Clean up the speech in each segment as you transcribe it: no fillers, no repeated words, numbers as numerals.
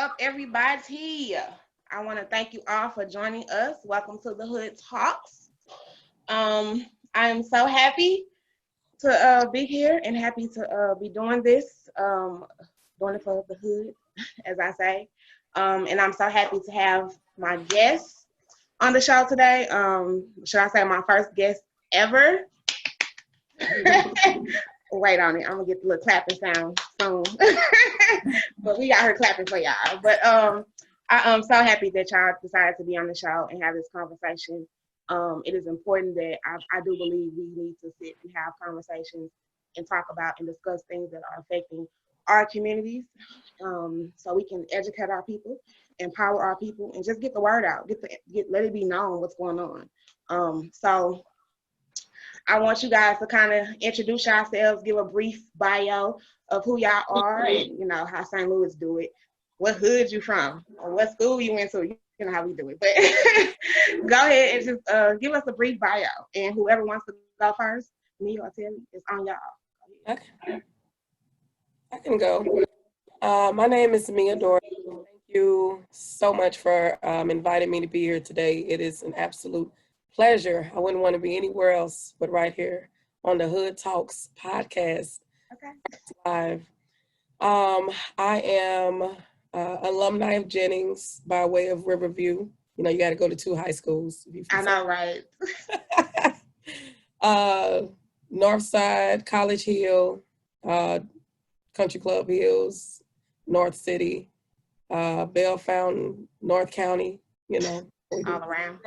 up, everybody? I want to thank you all for joining us. Welcome to the Hood Talks. I am so happy to be here and happy to be doing this, doing it for the hood, as I say. And I'm so happy to have my guest on the show today. Should I say my first guest ever? Wait on it. I'm gonna get the little clapping sound soon. But we got her clapping for y'all. But I am so happy that y'all decided to be on the show and have this conversation. It is important that I do believe we need to sit and have conversations and talk about and discuss things that are affecting our communities, so we can educate our people, empower our people, and just get the word out. Let it be known what's going on. So I want you guys to kind of introduce yourselves, give a brief bio of who y'all are, and you know how St. Louis do it, what hood you from, or what school you went to. You know how we do it. But go ahead and just give us a brief bio, and whoever wants to go first, me or Terry, it's on y'all. Okay. I can go. My name is Mia Dora. Thank you so much for inviting me to be here today. It is an absolute pleasure. I wouldn't want to be anywhere else but right here on the Hood Talks podcast. Okay. Live. I am alumni of Jennings by way of Riverview. You know, you got to go to 2 high schools. I know, right? Northside, College Hill, Country Club Hills, North City, Bell Fountain, North County, you know. All around.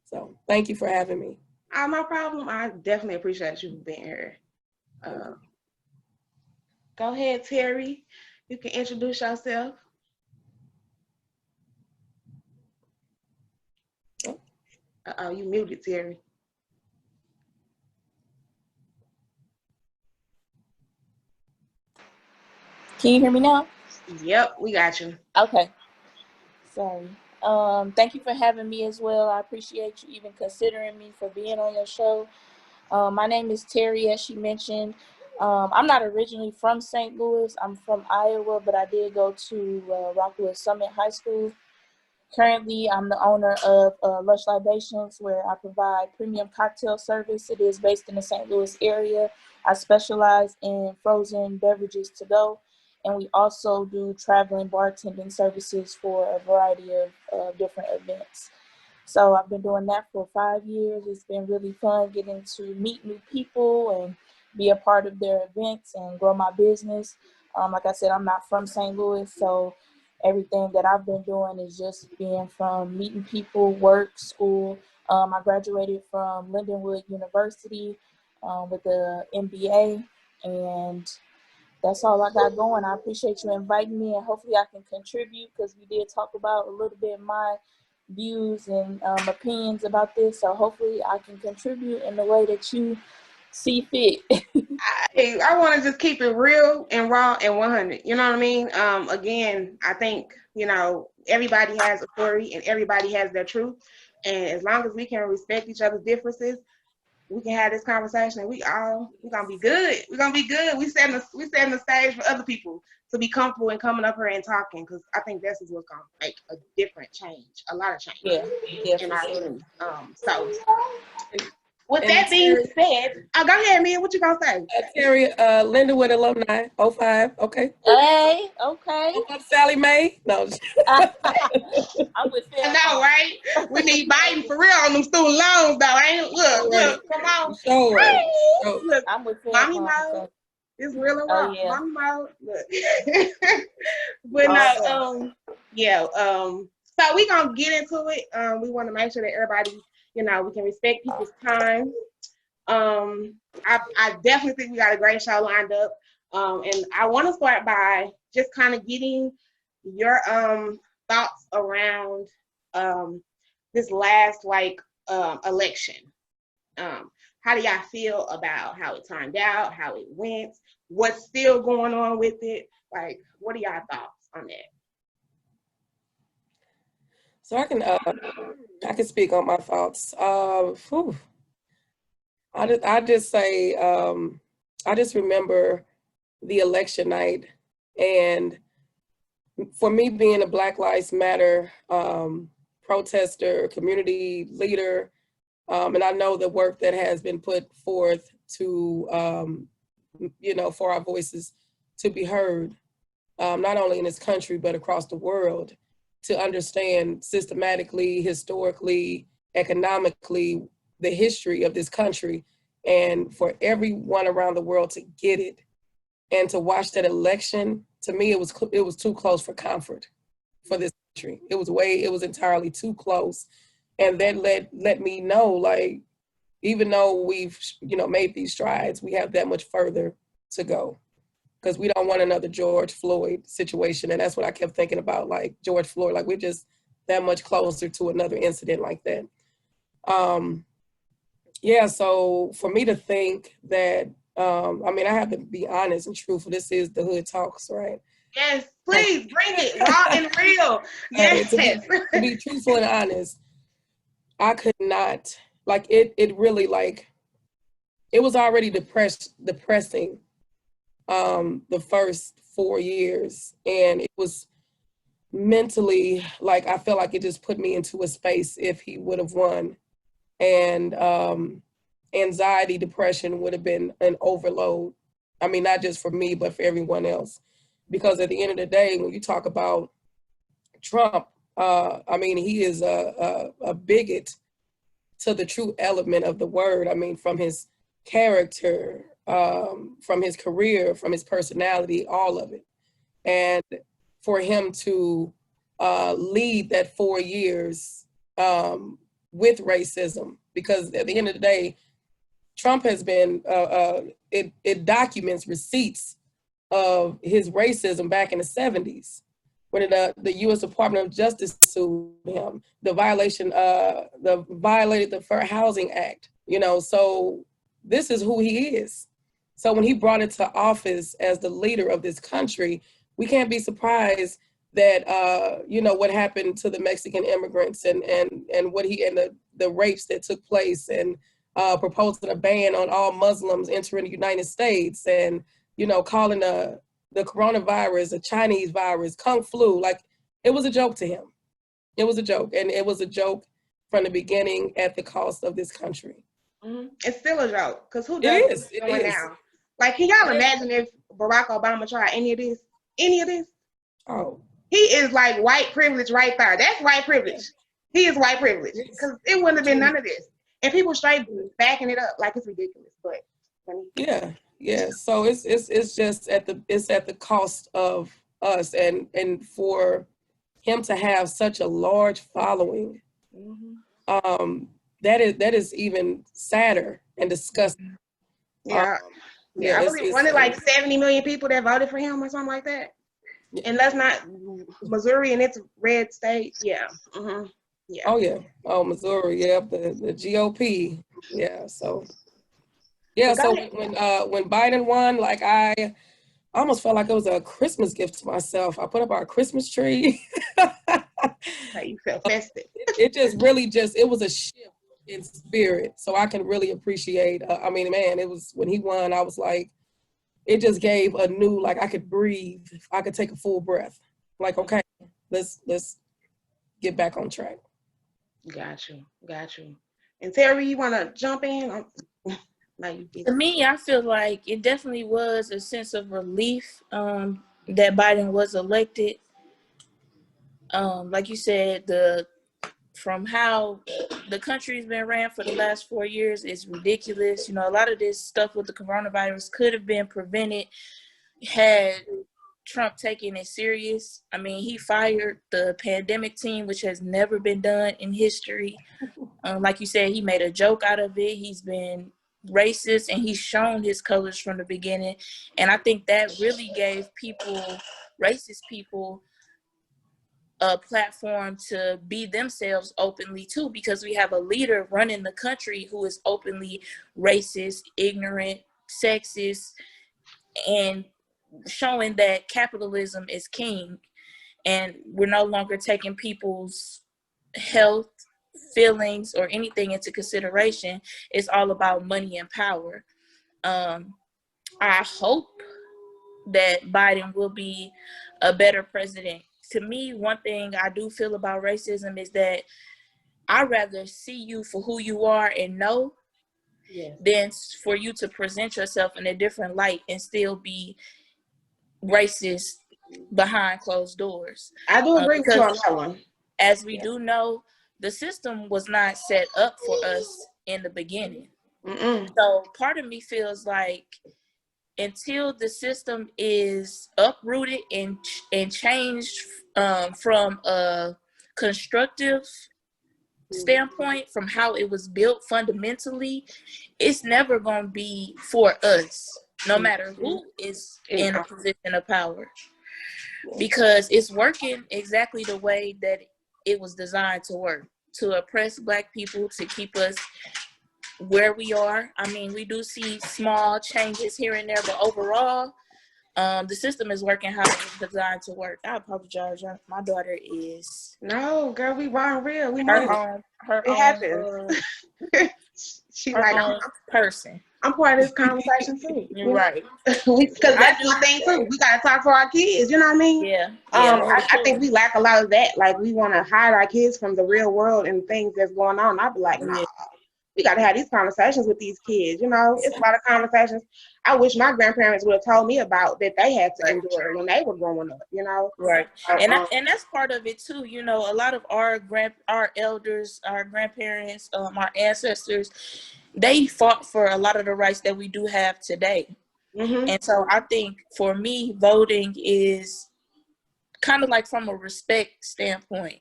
So thank you for having me. No problem. I definitely appreciate you being here. Go ahead, Terry. You can introduce yourself. Uh-oh, you muted, Terry. Can you hear me now? Yep, we got you. Okay. Sorry. Thank you for having me as well. I appreciate you even considering me for being on your show. My name is Terry, as she mentioned. I'm not originally from St. Louis. I'm from Iowa, but I did go to Rockwood Summit High School. Currently, I'm the owner of Lush Libations, where I provide premium cocktail service. It is based in the St. Louis area. I specialize in frozen beverages to go, and we also do traveling bartending services for a variety of different events. So I've been doing that for 5 years. It's been really fun getting to meet new people and be a part of their events and grow my business. Like I said, I'm not from St. Louis, so everything that I've been doing is just being from meeting people, work, school. I graduated from Lindenwood University with the MBA, and that's all I got going. I appreciate you inviting me, and hopefully I can contribute, because we did talk about a little bit of my views and opinions about this. So hopefully I can contribute in the way that you see fit. I want to just keep it real and raw and 100. You know what I mean? Again, I think, you know, everybody has a story and everybody has their truth. And as long as we can respect each other's differences, we can have this conversation and we're gonna be good. We're gonna be good. We setting the stage for other people to be comfortable and coming up here and talking, because I think this is what's gonna make a different change, a lot of change in our community. So with that being said, go ahead, man. What you gonna say? Terry, Lindenwood alumni, 05, okay. Hey, okay. Sally Mae? No. I'm with I know, right? We need Biden for real on them student loans, though. Ain't look, come on. Sure. Hey, Oh. look, I'm with mommy mode. It's real and raw. yeah. Mommy mode. Look. But no, yeah. So we gonna get into it. We want to make sure that everybody, you know, we can respect people's time. I definitely think we got a great show lined up. And I want to start by just kind of getting your thoughts around this last election. How do y'all feel about how it turned out, how it went, what's still going on with it? Like, what are y'all thoughts on that? So I can speak on my thoughts. I just say I just remember the election night, and for me being a Black Lives Matter protester, community leader, and I know the work that has been put forth to, for our voices to be heard, not only in this country, but across the world, to understand systematically, historically, economically, the history of this country, and for everyone around the world to get it. And to watch that election, to me, it was too close for comfort for this country. It was entirely too close. And that let me know, like, even though we've, made these strides, we have that much further to go. Because we don't want another George Floyd situation. And that's what I kept thinking about, like George Floyd, like we're just that much closer to another incident like that. So for me to think that, I have to be honest and truthful, this is the Hood Talks, right? Yes, please bring it raw and real. Yes. To be truthful and honest, I could not, like, it really, like, it was already depressing the first 4 years. And it was mentally, like, I felt like it just put me into a space if he would have won. And anxiety, depression would have been an overload. I mean, not just for me, but for everyone else. Because at the end of the day, when you talk about Trump, he is a bigot to the true element of the word. I mean, from his character, from his career, from his personality, all of it. And for him to lead that 4 years with racism, because at the end of the day, Trump has been, it documents receipts of his racism back in the 70s when the U.S. Department of Justice sued him, violated the Fair Housing Act, so this is who he is. So when he brought it to office as the leader of this country, we can't be surprised that, what happened to the Mexican immigrants and the rapes that took place, and proposing a ban on all Muslims entering the United States, and, calling the coronavirus a Chinese virus, Kung flu, like, it was a joke to him. It was a joke. And it was a joke from the beginning at the cost of this country. Mm-hmm. It's still a joke, because who does it going now? Like, can y'all imagine if Barack Obama tried any of this? Oh. He is like white privilege right there. That's white privilege. He is white privilege, because it wouldn't have been none of this. And people straight backing it up like it's ridiculous. But yeah. So it's just at the cost of us, and for him to have such a large following, that is even sadder and disgusting. Yeah. I believe wasn't it like 70 million people that voted for him or something like that? Yeah. And that's not Missouri and its red state. Yeah. Mm-hmm. Yeah. Oh yeah. Oh, Missouri. Yeah. The GOP. Yeah. So. Yeah. So when Biden won, like, I almost felt like it was a Christmas gift to myself. I put up our Christmas tree. You felt festive. It just really it was a shift in spirit. So I can really appreciate, it was, when he won, I was like, it just gave a new, like, I could breathe. I could take a full breath. Like, okay, let's get back on track. Got you. And Terry, you want to jump in? To me, I feel like it definitely was a sense of relief that Biden was elected. Like you said, from how the country's been ran for the last 4 years is ridiculous. A lot of this stuff with the coronavirus could have been prevented had Trump taken it serious. I mean, he fired the pandemic team, which has never been done in history. Like you said, he made a joke out of it. He's been racist, and he's shown his colors from the beginning. And I think that really gave racist people, a platform to be themselves openly too, because we have a leader running the country who is openly racist, ignorant, sexist, and showing that capitalism is king, and we're no longer taking people's health, feelings, or anything into consideration. It's all about money and power. I hope that Biden will be a better president to me, one thing I do feel about racism is that I'd rather see you for who you are and know than for you to present yourself in a different light and still be racist behind closed doors. I do agree with you on Because that one. as we do know, the system was not set up for us in the beginning. Mm-mm. So part of me feels like until the system is uprooted and changed from a constructive standpoint, from how it was built fundamentally, it's never going to be for us, no matter who is in a position of power, because it's working exactly the way that it was designed to work, to oppress Black people, to keep us where we are. I mean, we do see small changes here and there, but overall, the system is working how it was designed to work. I apologize. My daughter is No, girl, we weren't real. We know it happens. She her like, own person. I'm part of this conversation too. You're right. Because that's my thing too. We gotta talk to our kids. You know what I mean? Yeah. I think we lack a lot of that. Like, we want to hide our kids from the real world and things that's going on. I'd be like, nah. We got to have these conversations with these kids. You know, it's a lot of conversations I wish my grandparents would have told me about that they had to endure when they were growing up, you know? Right. And that's part of it too. You know, a lot of our elders, our grandparents, our ancestors, they fought for a lot of the rights that we do have today. Mm-hmm. And so I think for me, voting is kind of like from a respect standpoint.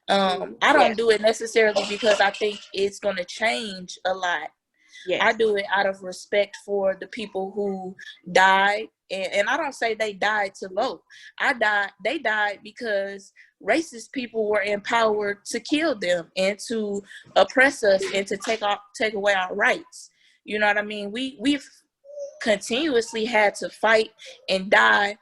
I don't do it necessarily because I think it's going to change a lot. Yes. I do it out of respect for the people who died. And I don't say they died to vote. They died because racist people were empowered to kill them and to oppress us and to take away our rights. You know what I mean? We've continuously had to fight and die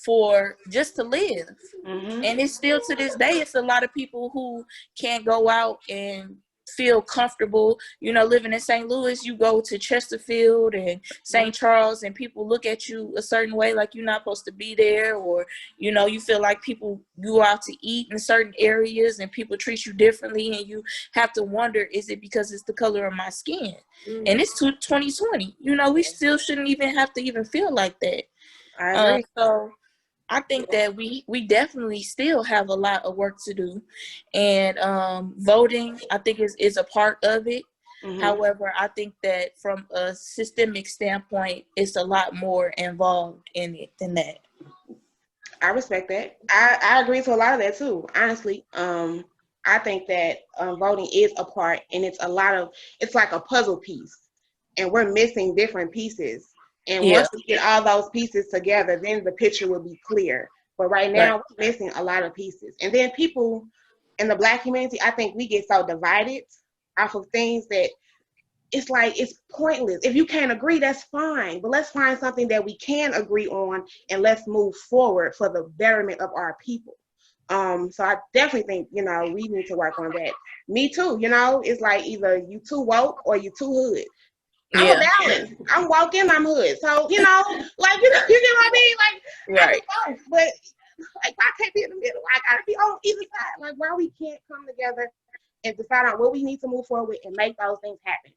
for just to live. Mm-hmm. And it's still to this day, it's a lot of people who can't go out and feel comfortable, you know, living in St. Louis. You go to Chesterfield and St. Charles and people look at you a certain way, like you're not supposed to be there, or, you know, you feel like you go out to eat in certain areas and people treat you differently, and you have to wonder, is it because it's the color of my skin? Mm-hmm. And it's 2020, you know, we still shouldn't even have to even feel like that. I agree. So I think that we definitely still have a lot of work to do, and voting, I think, is a part of it. Mm-hmm. However, I think that from a systemic standpoint, it's a lot more involved in it than that. I respect that. I agree to a lot of that too, honestly. I think that voting is a part, and it's like a puzzle piece, and we're missing different pieces. And once we get all those pieces together, then the picture will be clear. But right now, we're missing a lot of pieces. And then people in the Black community, I think we get so divided off of things that it's like, it's pointless. If you can't agree, that's fine. But let's find something that we can agree on, and let's move forward for the betterment of our people. So I definitely think, you know, we need to work on that. Me too, you know, it's like either you too woke or you too hood. I'm a balance. I'm woke and I'm hood. So, you know, like, you get what I mean? Like, right. But like, I can't be in the middle. I gotta be on either side. Like, why we can't come together and decide on what we need to move forward with and make those things happen.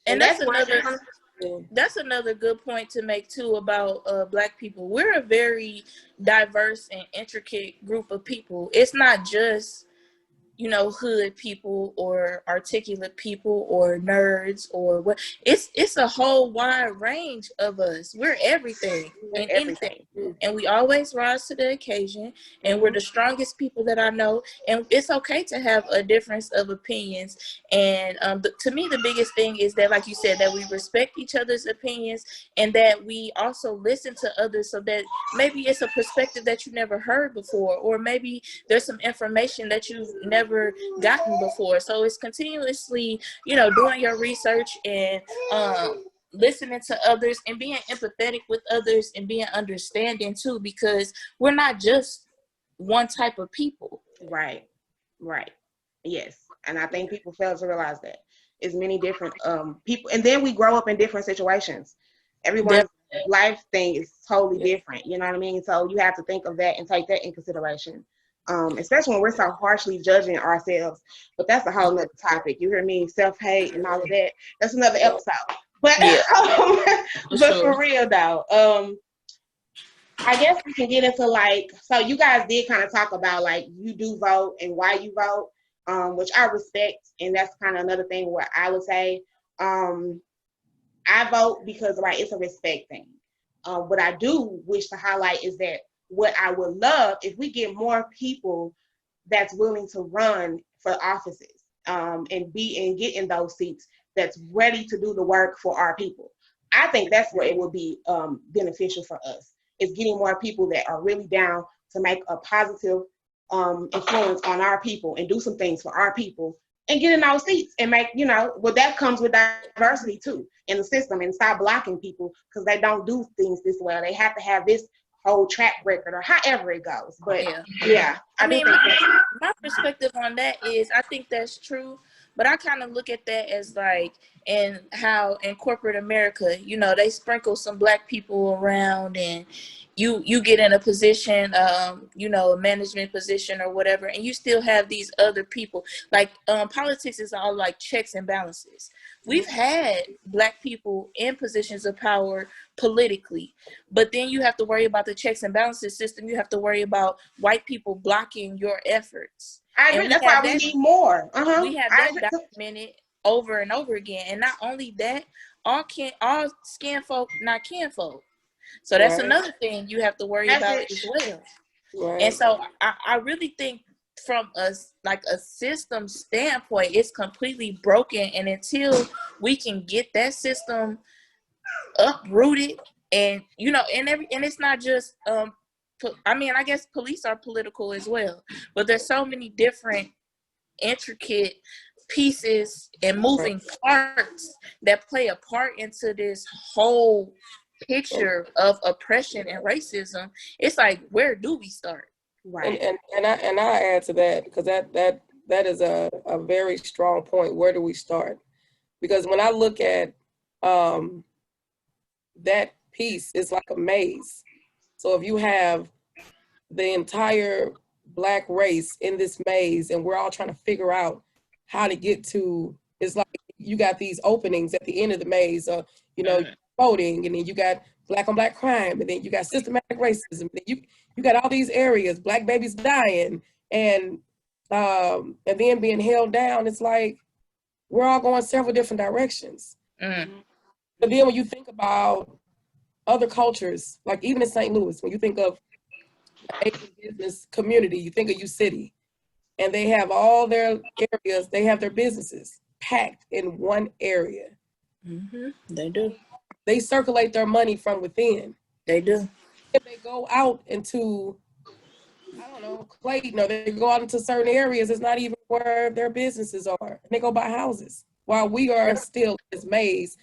And that's another good point to make too about Black people. We're a very diverse and intricate group of people. It's not just, you know, hood people or articulate people or nerds or what. It's a whole wide range of us. We're everything and anything. And we always rise to the occasion, and we're the strongest people that I know. And it's okay to have a difference of opinions. And to me, the biggest thing is that, like you said, that we respect each other's opinions, and that we also listen to others, so that maybe it's a perspective that you never heard before, or maybe there's some information that you've never gotten before. So it's continuously, you know, doing your research and listening to others and being empathetic with others and being understanding too, because we're not just one type of people. Right. Yes. And I think people fail to realize that it's many different people, and then we grow up in different situations. Everyone's life thing is totally different, you know what I mean? So you have to think of that and take that in consideration. especially when we're so harshly judging ourselves. But that's a whole nother topic. You hear me? Self-hate and all of that. That's another episode. But Yeah, but for real though, I guess we can get into like, so you guys did kind of talk about like you do vote and why you vote, which I respect, and that's kind of another thing where I would say, I vote because like it's a respect thing. What I do wish to highlight is that what I would love if we get more people that's willing to run for offices, and get in those seats that's ready to do the work for our people. I think that's where it would be beneficial for us, is getting more people that are really down to make a positive influence on our people and do some things for our people and get in those seats and make, well, that comes with diversity too in the system, and stop blocking people because they don't do things this well. They have to have this whole track record or however it goes. But yeah, I do mean, think my perspective on that is I think that's true, but I kind of look at that as like in how in corporate America, they sprinkle some black people around, and you get in a position, a management position or whatever, and you still have these other people. Like politics is all like checks and balances. We've had black people in positions of power politically, but then you have to worry about the checks and balances system. You have to worry about white people blocking your efforts. I agree. That's why we need more. We have that documented over and over again. And not only that, all skin folk, not kin folk. So that's another thing you have to worry about as well. Right. And so I really think from a system standpoint, it's completely broken. And until we can get that system uprooted, and and it's not just I guess police are political as well, but there's so many different intricate pieces and moving parts that play a part into this whole picture of oppression and racism. It's like, where do we start? Right. And I add to that, because that is a very strong point. Where do we start? Because when I look at that piece, it's like a maze. So if you have the entire Black race in this maze, and we're all trying to figure out how to get to, it's like you got these openings at the end of the maze, voting, and then you got Black on Black crime, and then you got systematic racism, and then you got all these areas, Black babies dying, and then being held down. It's like we're all going several different directions. But then when you think about other cultures, like even in St. Louis, when you think of Asian business community, you think of U-City, and they have all their areas, they have their businesses packed in one area. They do. They circulate their money from within. They do. If they go out into, I don't know, Clayton, or they go out into certain areas, it's not even where their businesses are. And they go buy houses while we are still in this maze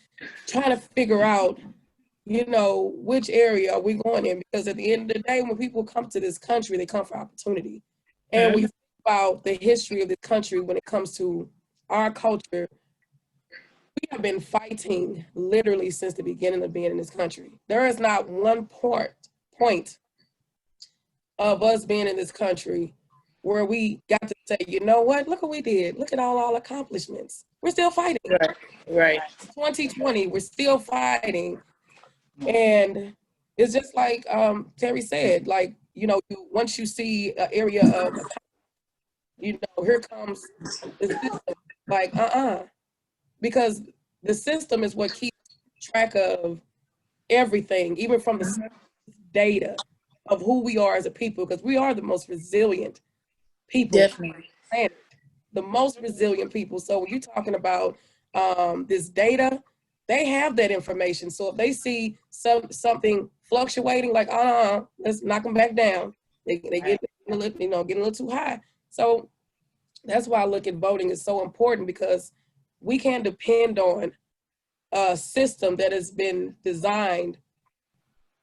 trying to figure out, which area are we going in? Because at the end of the day, when people come to this country, they come for opportunity. And when you think about the history of this country, when it comes to our culture, we have been fighting literally since the beginning of being in this country. There is not one point of us being in this country where we got to say, you know what, look what we did. Look at all our accomplishments. We're still fighting. Right. 2020, we're still fighting. And it's just like Terry said, like, once you see an area of, here comes the system, like, because the system is what keeps track of everything, even from the data of who we are as a people, because we are the most resilient people. Definitely. On the planet, the most resilient people. So when you're talking about this data, they have that information. So if they see something fluctuating, like, let's knock them back down. They get a little too high. So that's why I look at voting is so important, because we can't depend on a system that has been designed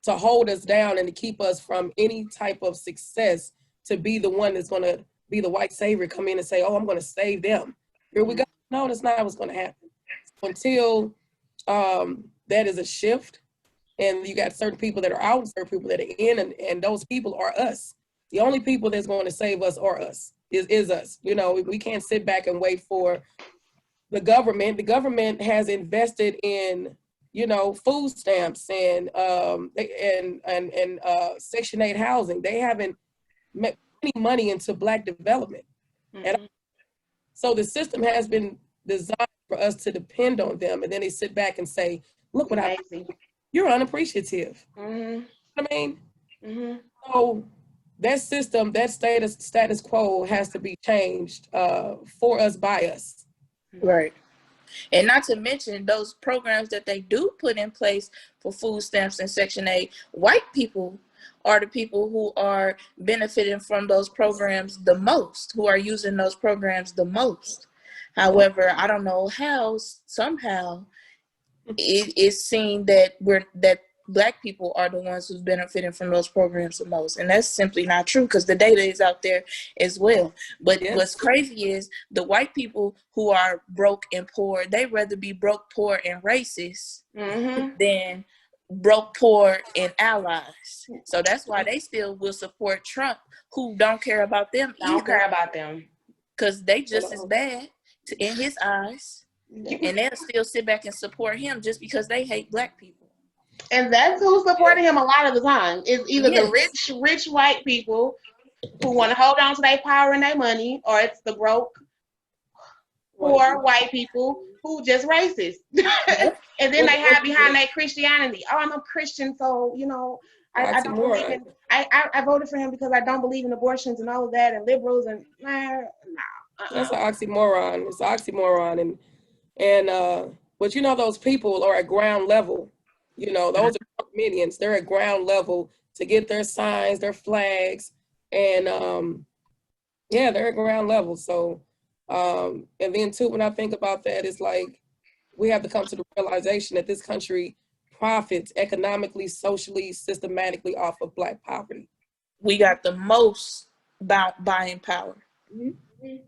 to hold us down and to keep us from any type of success, to be the one that's going to be the white savior, come in and say, oh, I'm going to save them. Here we go. No, that's not what's going to happen. So until that is a shift, and you got certain people that are out and certain people that are in, and those people are us. The only people that's going to save us are us, is us. You know, we can't sit back and wait for the government. The government has invested in, you know, food stamps and Section 8 housing. They haven't met any money into Black development. And so the system has been designed for us to depend on them, and then they sit back and say, "Look what you're unappreciative." You know what I mean? So that system, that status quo has to be changed for us, by us. Right. And not to mention those programs that they do put in place for food stamps and Section 8, white people are the people who are benefiting from those programs the most, who are using those programs the most. However, I don't know how, somehow, it is seen that Black people are the ones who's benefiting from those programs the most. And that's simply not true, because the data is out there as well. But what's crazy is the white people who are broke and poor, they rather be broke, poor, and racist than broke, poor, and allies. So that's why they still will support Trump, who don't care about them either. Don't care about them. Because they just as bad in his eyes. And they'll still sit back and support him just because they hate Black people. And that's who's supporting him a lot of the time. It's either the rich white people who want to hold on to their power and their money, or it's the broke, poor white people who just racist. And then they hide behind their Christianity. Oh, I'm a Christian, so, you know, I don't believe in, I voted for him because I don't believe in abortions and all of that, and liberals, and That's an oxymoron. It's an oxymoron. But you know, those people are at ground level. You know, those are minions. They're at ground level to get their signs, their flags, and they're at ground level. So, and then too, when I think about that, it's like we have to come to the realization that this country profits economically, socially, systematically off of Black poverty. We got the most buying power.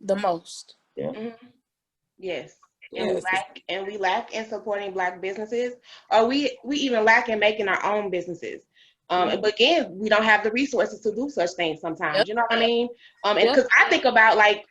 The most. Yes. And we lack in supporting Black businesses, or we even lack in making our own businesses. But again, we don't have the resources to do such things sometimes. You know what I mean? And because I think about, like,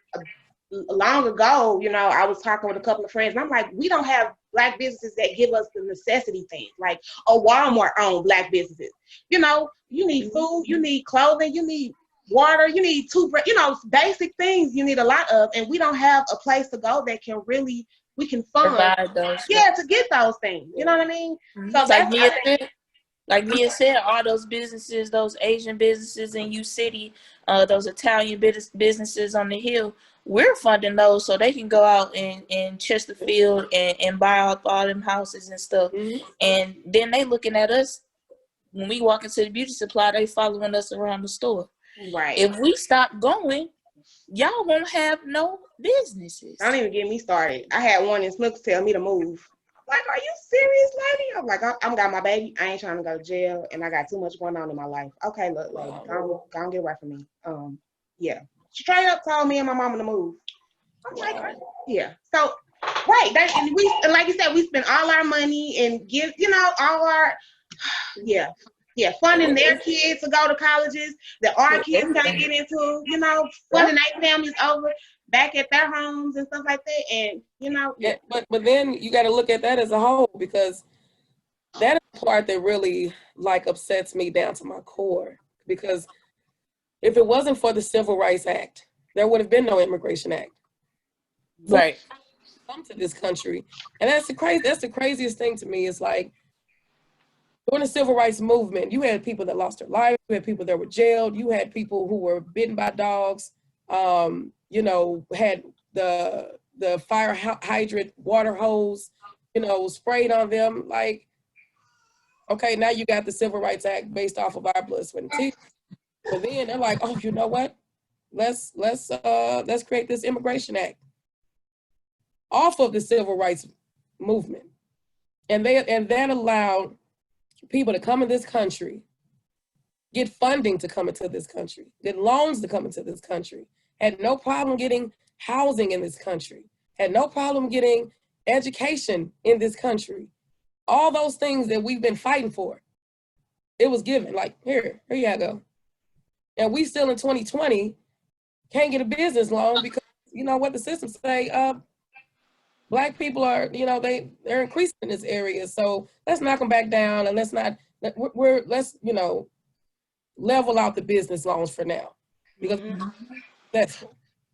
long ago, you know, I was talking with a couple of friends, and I'm like, we don't have Black businesses that give us the necessity things, like a Walmart owned Black businesses. You know, you need food, you need clothing, you need water, you need toothbrush, you know, basic things you need a lot of, and we don't have a place to go that can really, we can fund those to get those things. You know what I mean? So like Mia said, all those businesses, those Asian businesses in U City, those Italian businesses on the Hill, we're funding those so they can go out in Chesterfield and buy up all them houses and stuff. And then they looking at us when we walk into the beauty supply, they following us around the store. Right. If we stop going, y'all won't have no businesses. Don't even get me started. I had one in Snooks tell me to move. I'm like, are you serious, lady? I'm like, I'm got my baby. I ain't trying to go to jail, and I got too much going on in my life. Okay, look, lady, go get away from me. Straight up told me and my mama to move. I'm like, yeah. So, and we, like you said, we spend all our money and give, you know, all our, funding their kids to go to colleges that our kids can't get into, you know, funding their families over back at their homes and stuff like that. And, you know. But then you got to look at that as a whole, because that is the part that really, like, upsets me down to my core. Because if it wasn't for the Civil Rights Act, there would have been no Immigration Act. Right. Come to this country. And that's the craziest thing to me. Is like, during the Civil Rights Movement, you had people that lost their lives, you had people that were jailed, you had people who were bitten by dogs, you know, had the fire hydrant water hose, you know, sprayed on them. Like, okay, now you got the Civil Rights Act based off of our blood, sweat, and tears. But then they're like, oh, you know what? Let's create this Immigration Act off of the Civil Rights Movement, and that allowed people to come in this country, get funding to come into this country, get loans to come into this country, had no problem getting housing in this country, had no problem getting education in this country. All those things that we've been fighting for, it was given. Like, here you go. And we still in 2020 can't get a business loan because you know what the system say, Black people are, you know, they're increasing in this area. So let's knock them back down, and let's you know, level out the business loans for now, because that's,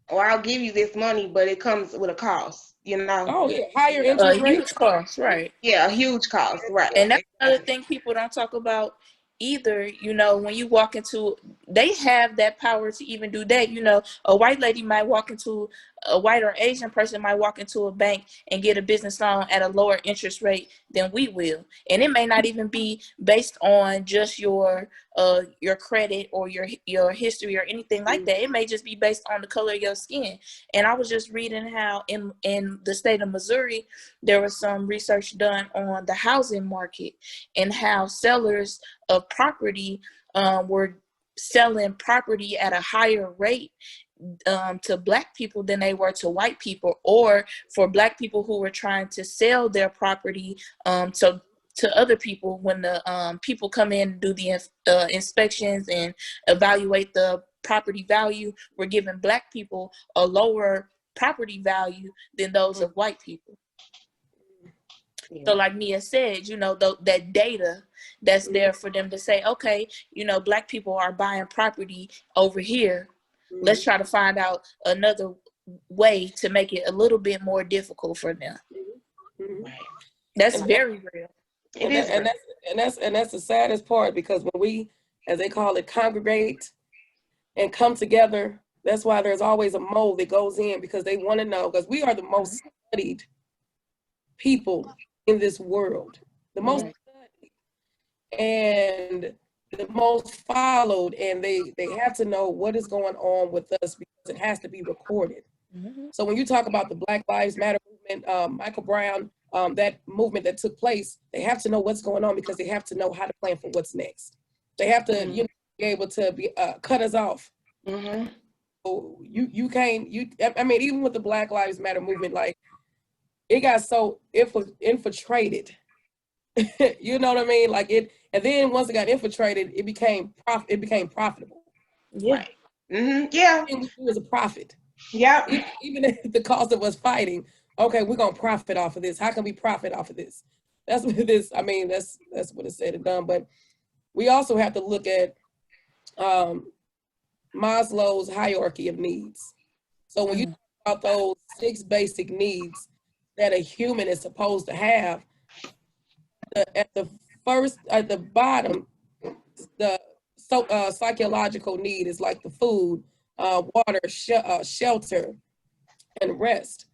Or I'll give you this money, but it comes with a cost, you know? oh yeah, higher Yeah. interest A rates. huge cost, right? Yeah, a huge cost, right. And that's another thing people don't talk about either. You know, when you walk into, they have that power to even do that. You know, a white lady might walk into, a white or Asian person might walk into a bank and get a business loan at a lower interest rate than we will. And it may not even be based on just your credit or your history or anything like that. It may just be based on the color of your skin. And I was just reading how in the state of Missouri, there was some research done on the housing market and how sellers of property were selling property at a higher rate to Black people than they were to white people, or for Black people who were trying to sell their property to other people. When the people come in and do the inspections and evaluate the property value, we're giving Black people a lower property value than those of white people. Yeah. So like Mia said, you know, that data that's there for them to say, okay, you know, Black people are buying property over here. Let's try to find out another way to make it a little bit more difficult for them. Right. That's very real. It is. And that's the saddest part, because when we, as they call it, congregate and come together, that's why there's always a mold that goes in, because they want to know, because we are the most studied people in this world, the most studied and the most followed, and they have to know what is going on with us, because it has to be recorded. So when you talk about the Black Lives Matter movement, Michael Brown, that movement that took place, they have to know what's going on, because they have to know how to plan for what's next. They have to you know, be able to be cut us off. So you can't, I mean, even with the Black Lives Matter movement, like, it got so infiltrated. You know what I mean? Like it, and then once it got infiltrated, it became profitable. Yeah. Right. Yeah. It was a profit. Yeah. Even at the cost of us fighting. Okay, we're gonna profit off of this. How can we profit off of this? That's what this. I mean, that's what it said and done. But we also have to look at Maslow's hierarchy of needs. So when you talk about those 6 basic needs that a human is supposed to have, at the bottom, the psychological need is like the food, water, shelter, and rest.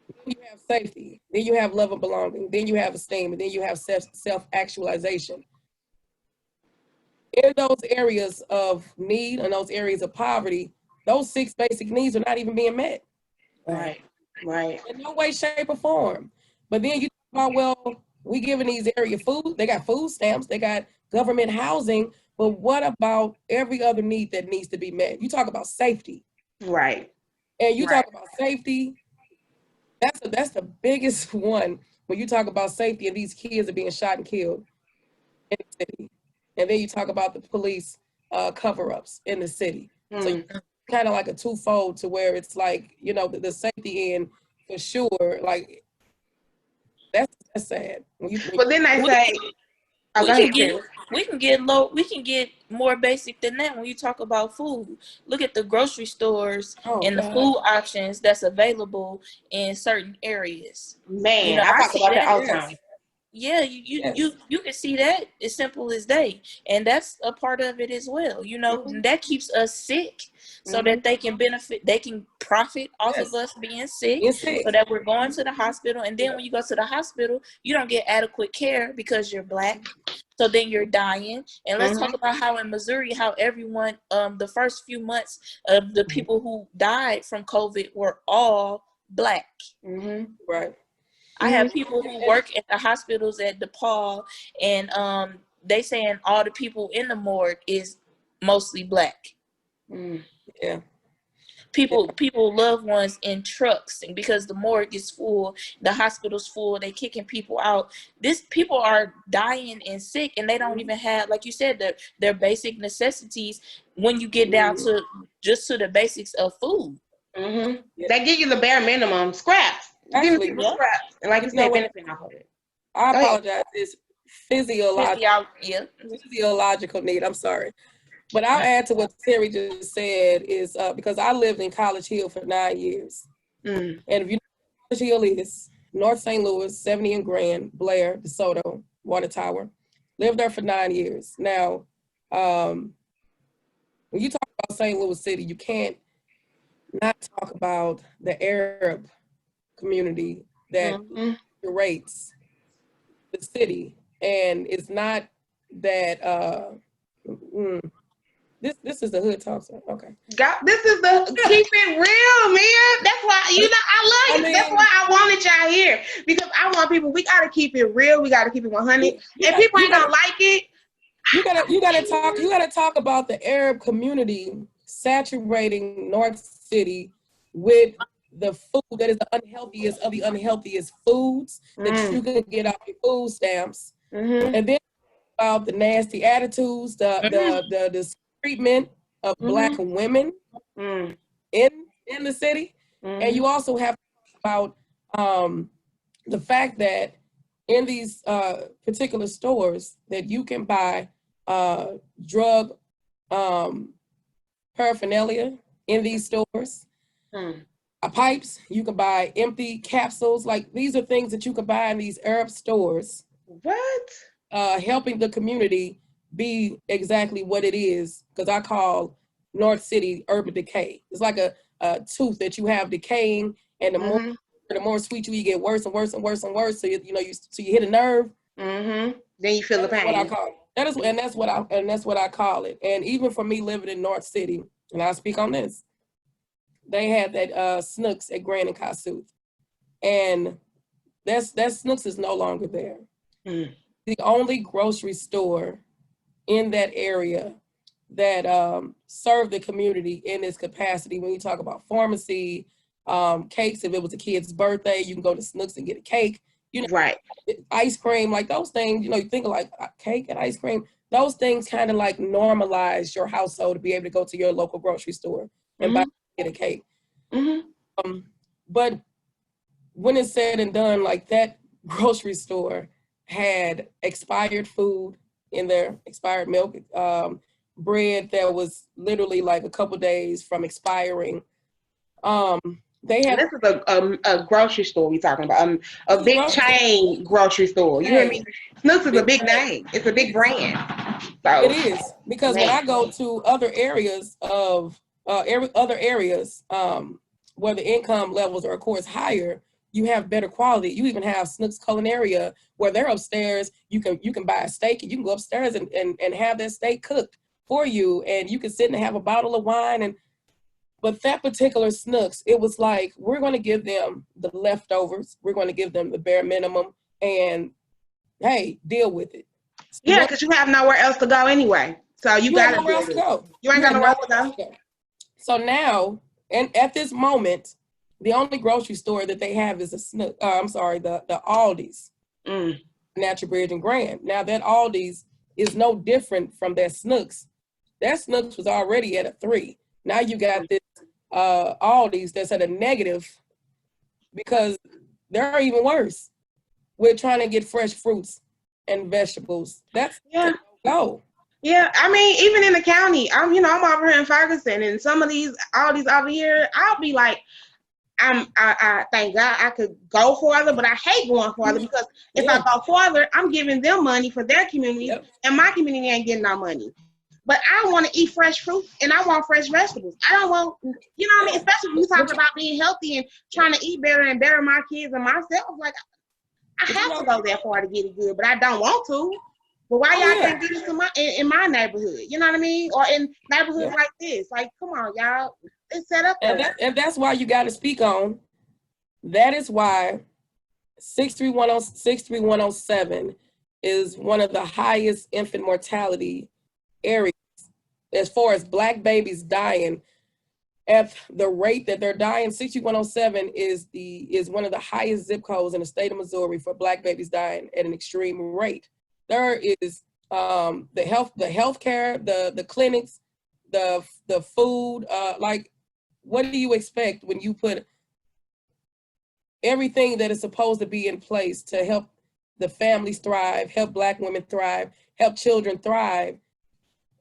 Then you have safety. Then you have love and belonging. Then you have esteem, and then you have self-actualization. In those areas of need and those areas of poverty, those 6 basic needs are not even being met. Right. Right. In no way, shape, or form. But then you talk about, well, we giving these area food, they got food stamps, they got government housing, but what about every other need that needs to be met? You talk about safety. Right. And you talk about safety, that's the biggest one when you talk about safety, and these kids are being shot and killed in the city. And then you talk about the police cover-ups in the city. So kind of like a twofold, to where it's like, you know, the safety end for sure, like that's sad. But then I say, oh, go ahead, we can get more basic than that when you talk about food. Look at the grocery stores and the food options that's available in certain areas. Man, you know, I talk see about that all the time. Yeah, you can see that as simple as day, and that's a part of it as well. You know, that keeps us sick, so that they can benefit, they can profit off of us being sick, so that we're going to the hospital. And then when you go to the hospital, you don't get adequate care because you're Black, so then you're dying. And let's talk about how in Missouri, how everyone, the first few months of the people who died from COVID were all Black. Right. I have people who work at the hospitals at DePaul, and they saying all the people in the morgue is mostly Black. Yeah. people loved ones in trucks, and because the morgue is full, the hospital's full, they kicking people out. This people are dying and sick, and they don't even have, like you said, their basic necessities when you get down to just to the basics of food. Mm-hmm. They give you the bare minimum scraps. Actually, Give you scraps, and like you said, benefit off of it. I apologize. It's physiological need. I'm sorry. But I'll add to what Terry just said is because I lived in College Hill for 9 years. And if you know what College Hill is, North St. Louis, 70 and Grand, Blair, DeSoto, Water Tower. Lived there for 9 years. Now, when you talk about St. Louis City, you can't not talk about the Arab community that curates the city. And it's not that this is the hood talk, so okay. This is the keep it real, man. That's why I love you. That's why I wanted y'all here, because I want people. We gotta keep it real. We gotta keep it 100. And people ain't gonna like it. You gotta talk about the Arab community saturating North City with the food that is the unhealthiest of the unhealthiest foods that you can get off your food stamps, and then about the nasty attitudes, the treatment of Black women in the city, and you also have to talk about the fact that in these particular stores that you can buy drug paraphernalia in these stores. Pipes, you can buy empty capsules. Like, these are things that you can buy in these Arab stores. What? Helping the community be exactly what it is, because I call North City urban decay. It's like a tooth that you have decaying, and the more sweet you get, worse and worse and worse and worse. So you hit a nerve. Then you feel the pain. What I call it. That's what I call it. And even for me living in North City, and I'll speak on this, they had that Snooks at Grand and Kossuth, and that Snooks is no longer there. The only grocery store in that area that served the community in this capacity. When you talk about pharmacy, cakes, if it was a kid's birthday, you can go to Snooks and get a cake. Right. Ice cream, like those things, you think of like cake and ice cream. Those things kind of like normalize your household to be able to go to your local grocery store and get a cake. But when it's said and done, like, that grocery store had expired food in there, expired milk, bread that was literally like a couple days from expiring. They have. This is a grocery store we talking about, a big chain grocery store. You hear me? Snooks is a big name. It's a big brand. So it is, because when I go to other areas of where the income levels are, of course, higher, you have better quality. You even have Snooks Culinaria, where they're upstairs. You can buy a steak, and you can go upstairs and have that steak cooked for you, and you can sit and have a bottle of wine. But that particular Snooks, it was like, we're going to give them the leftovers. We're going to give them the bare minimum, and hey, deal with it. Yeah, because you have nowhere else to go anyway. So you got nowhere else to go. You ain't got nowhere else to go. So now, and at this moment, the only grocery store that they have is the Aldi's, Natural Bridge and Grand. Now that Aldi's is no different from that Snooks. That Snooks was already at a 3. Now you got this Aldi's that's at a negative, because they're even worse. We're trying to get fresh fruits and vegetables. That's no. Yeah, I mean, even in the county, I'm over here in Ferguson, and some of these Aldi's over here, I'll be like, I thank God I could go farther, but I hate going farther, because if I go farther, I'm giving them money for their community, and my community ain't getting no money. But I want to eat fresh fruit, and I want fresh vegetables. I don't want, what I mean? Especially when you talk about being healthy and trying to eat better and better my kids and myself. Like, I have to go that far to get it good, but I don't want to. But why y'all can't do this in my neighborhood? You know what I mean? Or in neighborhoods like this? Like, come on, y'all. It's set up. And that's why you got to speak on. That is why 63107 is one of the highest infant mortality areas as far as Black babies dying. at the rate that they're dying, 6107 is one of the highest zip codes in the state of Missouri for Black babies dying at an extreme rate. There is the healthcare, the clinics, the food. Like, what do you expect when you put everything that is supposed to be in place to help the families thrive, help Black women thrive, help children thrive,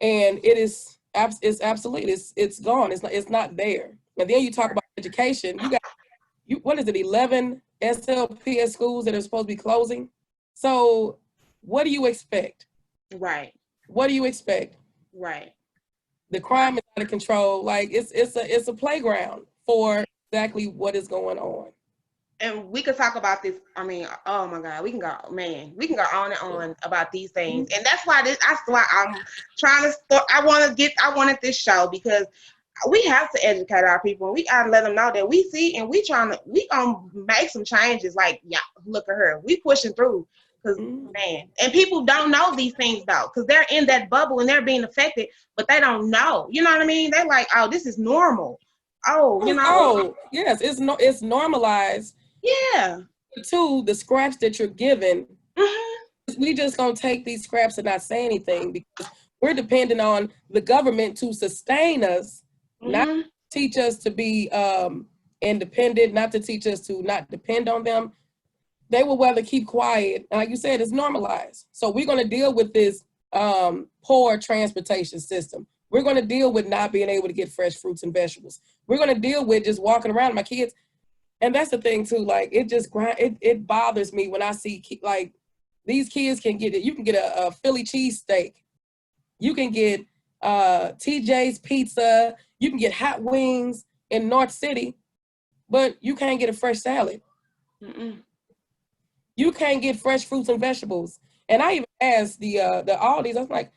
and it's absolutely it's gone. It's not there. And then you talk about education. What is it? 11 SLPS schools that are supposed to be closing. So what do you expect? Right. What do you expect? Right. The crime is out of control. Like it's a playground for exactly what is going on. And we could talk about this. I mean, oh my God, we can go on and on about these things. And that's why I'm trying to I wanted this show, because we have to educate our people. We gotta let them know that we see, and we gonna make some changes. Like, yeah, look at her, we pushing through. Because man, and people don't know these things though, because they're in that bubble and they're being affected, but they don't know. You know what I mean? They're like, oh, this is normal. Oh, you know. Oh, yes, it's normalized. Yeah. To the scraps that you're given, Mm-hmm. we just gonna take these scraps and not say anything, because we're dependent on the government to sustain us, not to teach us to be independent, not to teach us to not depend on them. They will rather keep quiet. Like you said, it's normalized. So we're gonna deal with this poor transportation system. We're gonna deal with not being able to get fresh fruits and vegetables. We're gonna deal with just walking around. My kids. And that's the thing too, like it bothers me when I see like these kids can get it. You can get a Philly cheesesteak. You can get TJ's pizza. You can get hot wings in North City, but you can't get a fresh salad. You can't get fresh fruits and vegetables. And I even asked the Aldi's, I was like,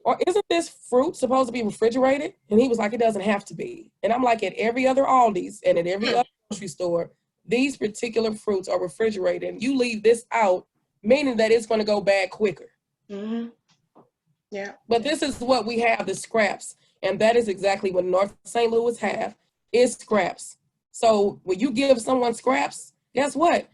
or isn't this fruit supposed to be refrigerated? And he was like, it doesn't have to be. And I'm like, at every other Aldi's and at every other grocery store, these particular fruits are refrigerated. And you leave this out, meaning that it's going to go bad quicker. Yeah. But this is what we have, the scraps. And that is exactly what North St. Louis have, is scraps. So when you give someone scraps, guess what?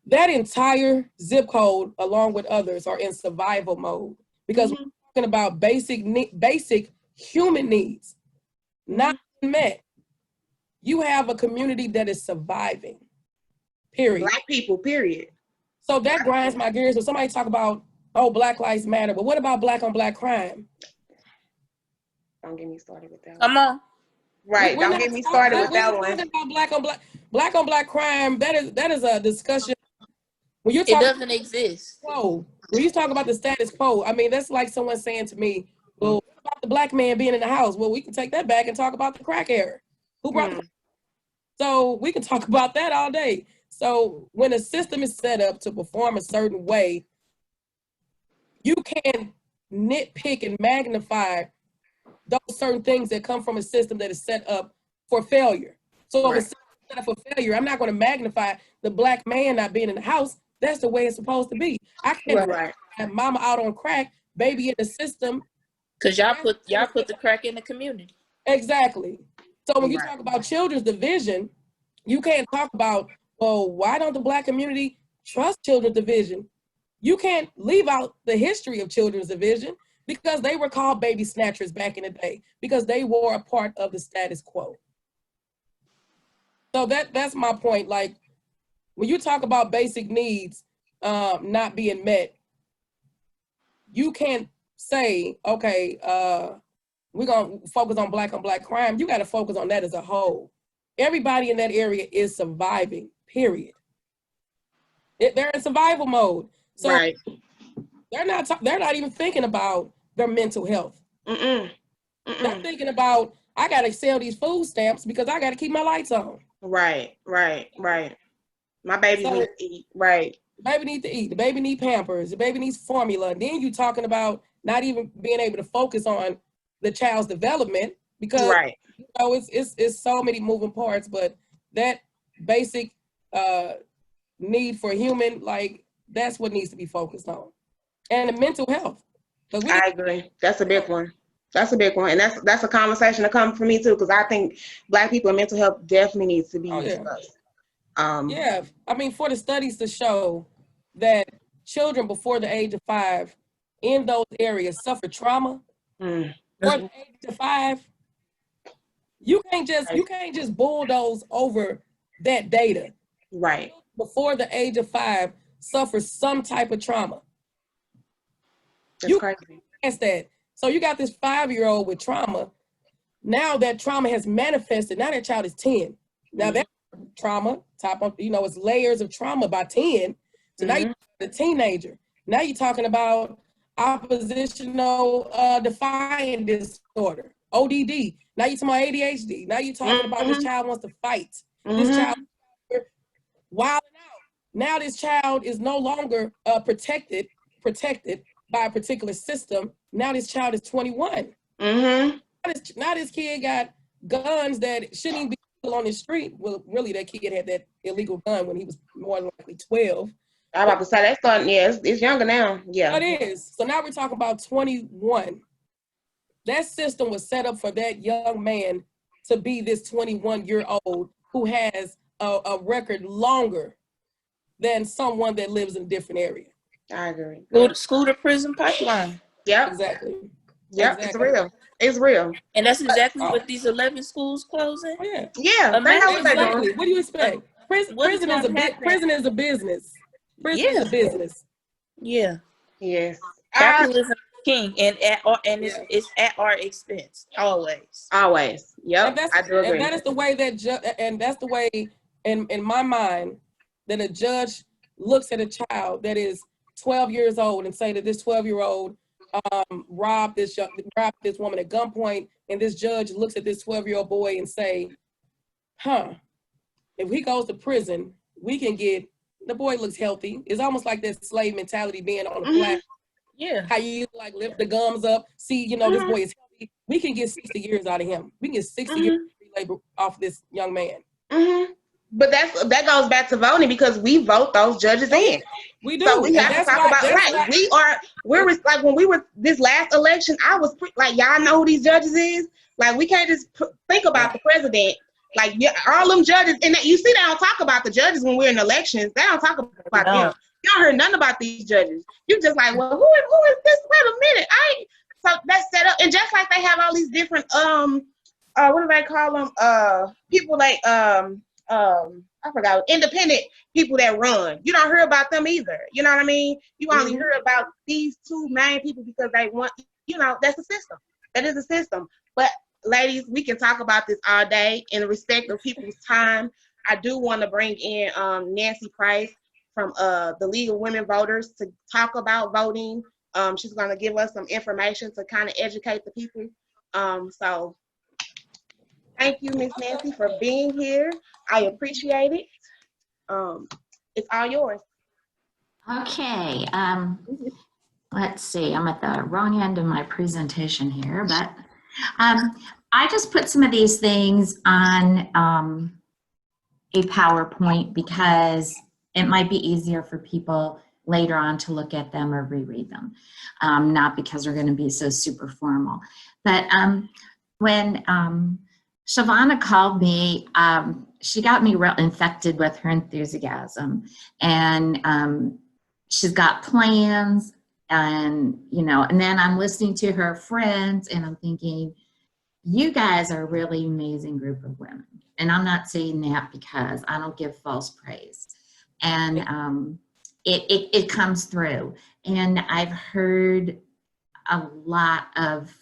That entire zip code, along with others, are in survival mode, because we're talking about basic human needs, not met. You have a community that is surviving, period. Black people, period. So that grinds my gears when somebody talk about, oh, Black Lives Matter, but what about Black on Black crime? Don't get me started with that one. Come on. Right, don't get me started with that one. About Black on Black crime, that is a discussion. When you're It talking, doesn't exist. when you talk about the status quo, I mean, that's like someone saying to me, well, what about the Black man being in the house? Well, we can take that back and talk about the crack era. Who brought So we can talk about that all day. So when a system is set up to perform a certain way, you can nitpick and magnify those certain things that come from a system that is set up for failure. So if it's set up for failure, I'm not going to magnify the Black man not being in the house. That's the way it's supposed to be. I can't have mama out on crack, baby in the system. Because y'all put the crack in the community. Exactly. So when you talk about children's division, you can't talk about, well, why don't the Black community trust children's division? You can't leave out the history of children's division, because they were called baby snatchers back in the day, because they were a part of the status quo. So that's my point. Like, when you talk about basic needs not being met, you can't say, okay, we're going to focus on Black crime. You got to focus on that as a whole. Everybody in that area is surviving, period. They're in survival mode. So they're not even thinking about their mental health. They're thinking about, I got to sell these food stamps because I got to keep my lights on. Right. My babies need to eat. Right. The baby needs to eat. The baby needs Pampers. The baby needs formula. And then you're talking about not even being able to focus on the child's development, because you know, it's so many moving parts. But that basic need for human, like, that's what needs to be focused on. And the mental health. I agree. That's a big one. That's a big one, and that's a conversation to come for me too, because I think Black people and mental health definitely needs to be Oh, yeah. discussed. Yeah, I mean, for the studies to show that children before the age of 5 in those areas suffer trauma, Mm, for the age of 5, you can't just bulldoze over that data. right. Before the age of 5 suffer some type of trauma. That's You crazy. ask that. So you got this 5-year-old with trauma. Now that trauma has manifested. Now that child is 10. Now that trauma, it's layers of trauma by 10. So now you're a teenager. Now you're talking about oppositional defiant disorder, ODD. Now you're talking about ADHD. Now you're talking about this child wants to fight. This child wilding out. Now this child is no longer protected by a particular system. Now this child is 21. Now this kid got guns that shouldn't even be on the street. Well, really, that kid had that illegal gun when he was more than likely 12. I'm about to say that's starting. Yeah, it's younger now. Yeah, It is. So now we're talking about 21. That system was set up for that young man to be this 21-year-old who has a record longer than someone that lives in a different area. I agree. School to prison pipeline. Yep. Exactly. Yep. Exactly. It's real. It's real. And that's exactly what these 11 schools closing. Oh, yeah. Yeah. They know what they're Exactly. doing. What do you expect? Prison is a business. Prison is a business. Yeah. Yes. Capitalism is king, and it's at our expense always. Always. Yep. And I do agree. And that is the way and that's the way in my mind that a judge looks at a child that is 12 years old and say that this 12-year-old robbed this woman at gunpoint, and this judge looks at this 12-year-old boy and say, if he goes to prison, we can get, the boy looks healthy. It's almost like that slave mentality being on the flat. Yeah. How you like lift the gums up, see, this boy is healthy. We can get 60 years out of him. We can get 60 years of labor off this young man. But that goes back to voting, because we vote those judges in. We do. So we have to talk about we're like, when we were this last election, I was like, y'all know who these judges is? Like, we can't just think about the president. Like, all them judges, and you see, they don't talk about the judges when we're in elections. They don't talk about them. You don't hear nothing about these judges. You just like, well, who is this? Wait a minute. So that's set up, and just like they have all these different what do they call them? People like I forgot, independent people that run. You don't hear about them either. You know what I mean? You only hear about these two main people because they want, that's a system. That is a system. But ladies, we can talk about this all day in respect of people's time. I do want to bring in Nancy Price from the League of Women Voters to talk about voting. She's going to give us some information to kind of educate the people. So thank you, Miss Nancy, for being here. I appreciate it. It's all yours. Okay. Let's see. I'm at the wrong end of my presentation here, but I just put some of these things on a PowerPoint because it might be easier for people later on to look at them or reread them, not because they're going to be so super formal. But when Shavana called me, she got me real infected with her enthusiasm, and she's got plans, and and then I'm listening to her friends, and I'm thinking, you guys are a really amazing group of women. And I'm not saying that because I don't give false praise, and it comes through. And I've heard a lot of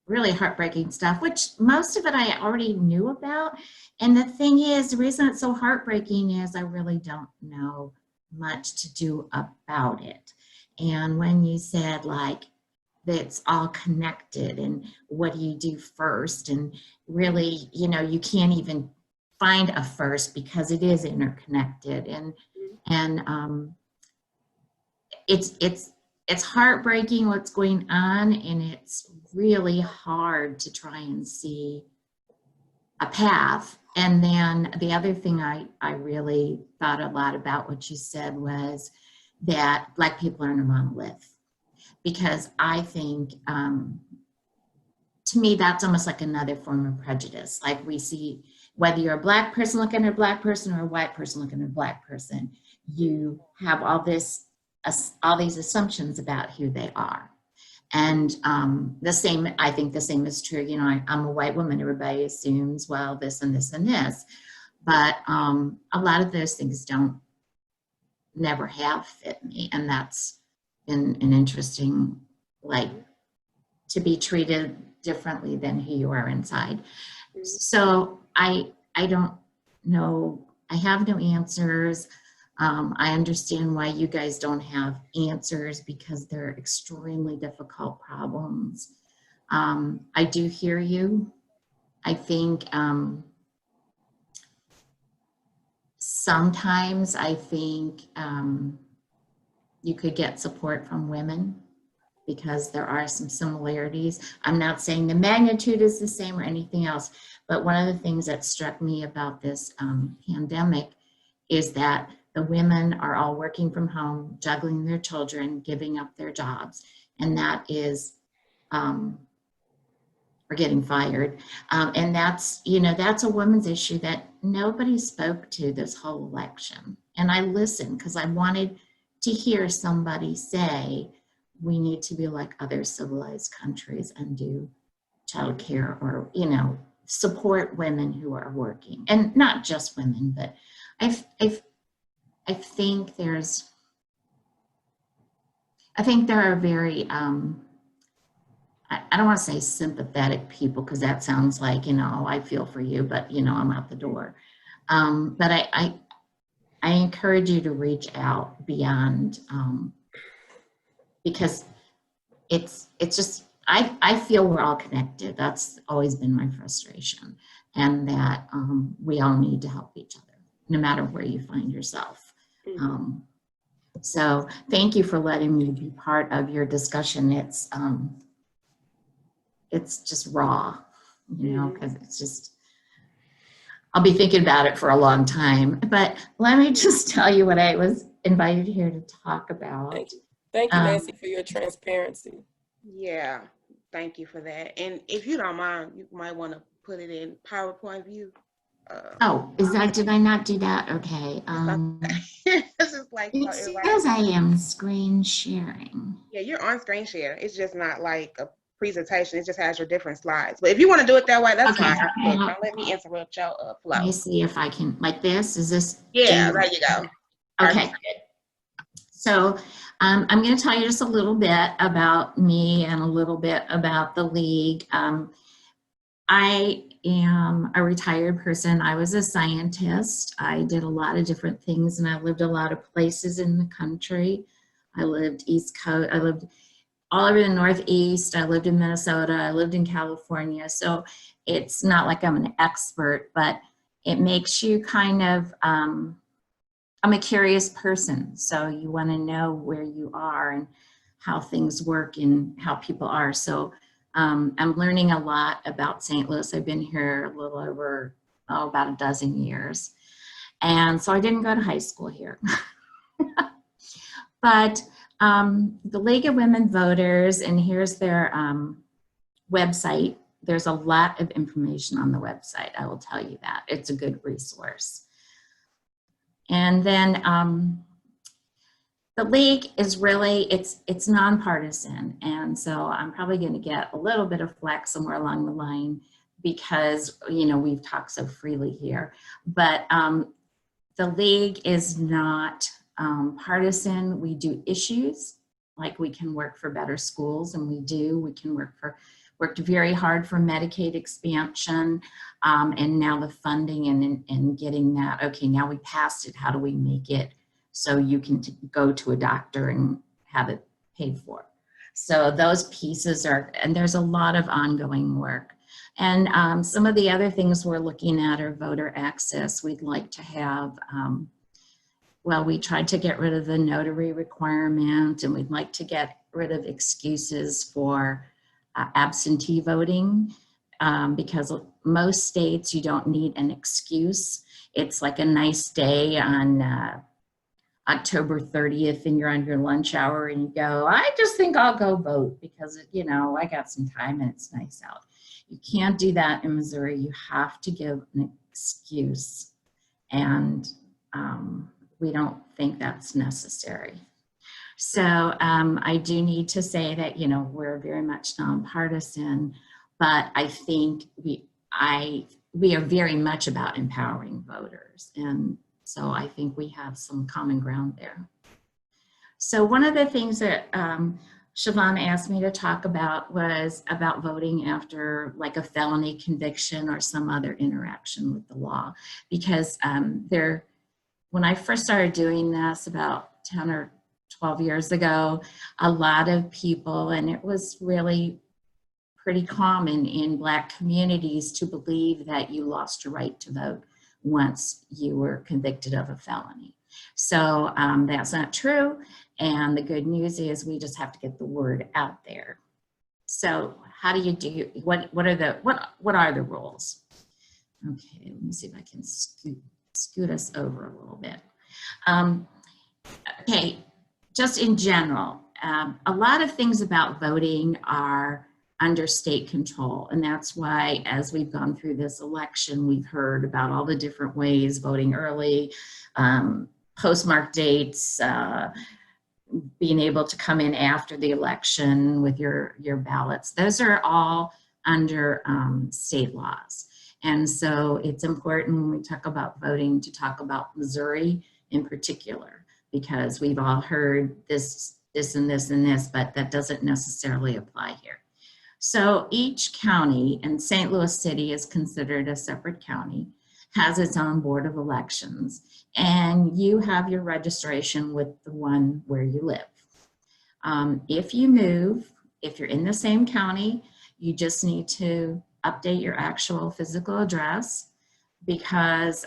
really heartbreaking stuff, which most of it I already knew about. And the thing is, the reason it's so heartbreaking is I really don't know much to do about it. And when you said like, that's all connected and what do you do first? And really, you can't even find a first because it is interconnected. And it's heartbreaking what's going on, and it's really hard to try and see a path. And then the other thing I really thought a lot about what you said was that Black people aren't a monolith, because I think to me, that's almost like another form of prejudice. Like we see, whether you're a Black person looking at a Black person or a white person looking at a Black person, you have all these assumptions about who they are. And the same, I think the same is true. You know, I'm a white woman. Everybody assumes, well, this and this and this. But a lot of those things never have fit me. And that's been an interesting, like, to be treated differently than who you are inside. So I don't know. I have no answers. I understand why you guys don't have answers because they're extremely difficult problems. I do hear you. I think sometimes I think you could get support from women because there are some similarities. I'm not saying the magnitude is the same or anything else, but one of the things that struck me about this pandemic is that the women are all working from home, juggling their children, giving up their jobs, and that is, or getting fired. And that's, you know, that's a woman's issue that nobody spoke to this whole election. And I listened because I wanted to hear somebody say, we need to be like other civilized countries and do childcare or, you know, support women who are working, and not just women, but I think there are very, I don't want to say sympathetic people because that sounds like, you know, I feel for you, but, you know, I'm out the door. But I encourage you to reach out beyond, because it's just, I feel we're all connected. That's always been my frustration, and that we all need to help each other, no matter where you find yourself. So thank you for letting me be part of your discussion. It's just raw, you know, because it's just, I'll be thinking about it for a long time. But let me just tell you what I was invited here to talk about. Thank you, Nancy, for your transparency. Yeah, thank you for that. And if you don't mind, you might want to put it in PowerPoint view. Did I not do that? Okay. It's just like it says I am screen sharing. Yeah, you're on screen share. It's just not like a presentation. It just has your different slides. But if you want to do it that way, that's fine. Look, don't let me interrupt your flow. Let me see if I can, like this. Is this? Yeah, there you go. Okay, good. So I'm going to tell you just a little bit about me and a little bit about the league. I am a retired person. I was a scientist. I did a lot of different things, and I lived a lot of places in the country. I lived East Coast. I lived all over the Northeast. I lived in Minnesota. I lived in California. So it's not like I'm an expert, but it makes you kind of, I'm a curious person. So you want to know where you are and how things work and how people are. So I'm learning a lot about St. Louis. I've been here a little over, about a dozen years. And so I didn't go to high school here. But the League of Women Voters, and here's their website. There's a lot of information on the website, I will tell you that. It's a good resource. And then the League is really, it's nonpartisan. And so I'm probably going to get a little bit of flack somewhere along the line because, you know, we've talked so freely here. But the League is not partisan. We do issues, like we can work for better schools, and we do. We can worked very hard for Medicaid expansion, and now the funding and getting that. Okay, now we passed it. How do we make it so you can go to a doctor and have it paid for? So those pieces are, and there's a lot of ongoing work. And some of the other things we're looking at are voter access. We'd like to have, well, we tried to get rid of the notary requirement, and we'd like to get rid of excuses for absentee voting, because most states you don't need an excuse. It's like a nice day on October 30th and you're on your lunch hour and you go, I just think I'll go vote because, you know, I got some time and it's nice out. You can't do that in Missouri. You have to give an excuse, and we don't think that's necessary. So I do need to say that, you know, we're very much nonpartisan, but I think we are very much about empowering voters. And so I think we have some common ground there. So one of the things that Siobhan asked me to talk about was about voting after like a felony conviction or some other interaction with the law. Because when I first started doing this about 10 or 12 years ago, a lot of people, and it was really pretty common in Black communities, to believe that you lost your right to vote once you were convicted of a felony. So that's not true. And the good news is we just have to get the word out there. So how do you do, what are the rules? Okay, let me see if I can scoot us over a little bit. Okay, just in general, a lot of things about voting are under state control. And that's why, as we've gone through this election, we've heard about all the different ways: voting early, postmark dates, being able to come in after the election with your ballots. Those are all under state laws. And so it's important when we talk about voting to talk about Missouri in particular, because we've all heard this and this and this, but that doesn't necessarily apply here. So each county, and St. Louis City is considered a separate county, has its own board of elections, and you have your registration with the one where you live. If you move, if you're in the same county, you just need to update your actual physical address, because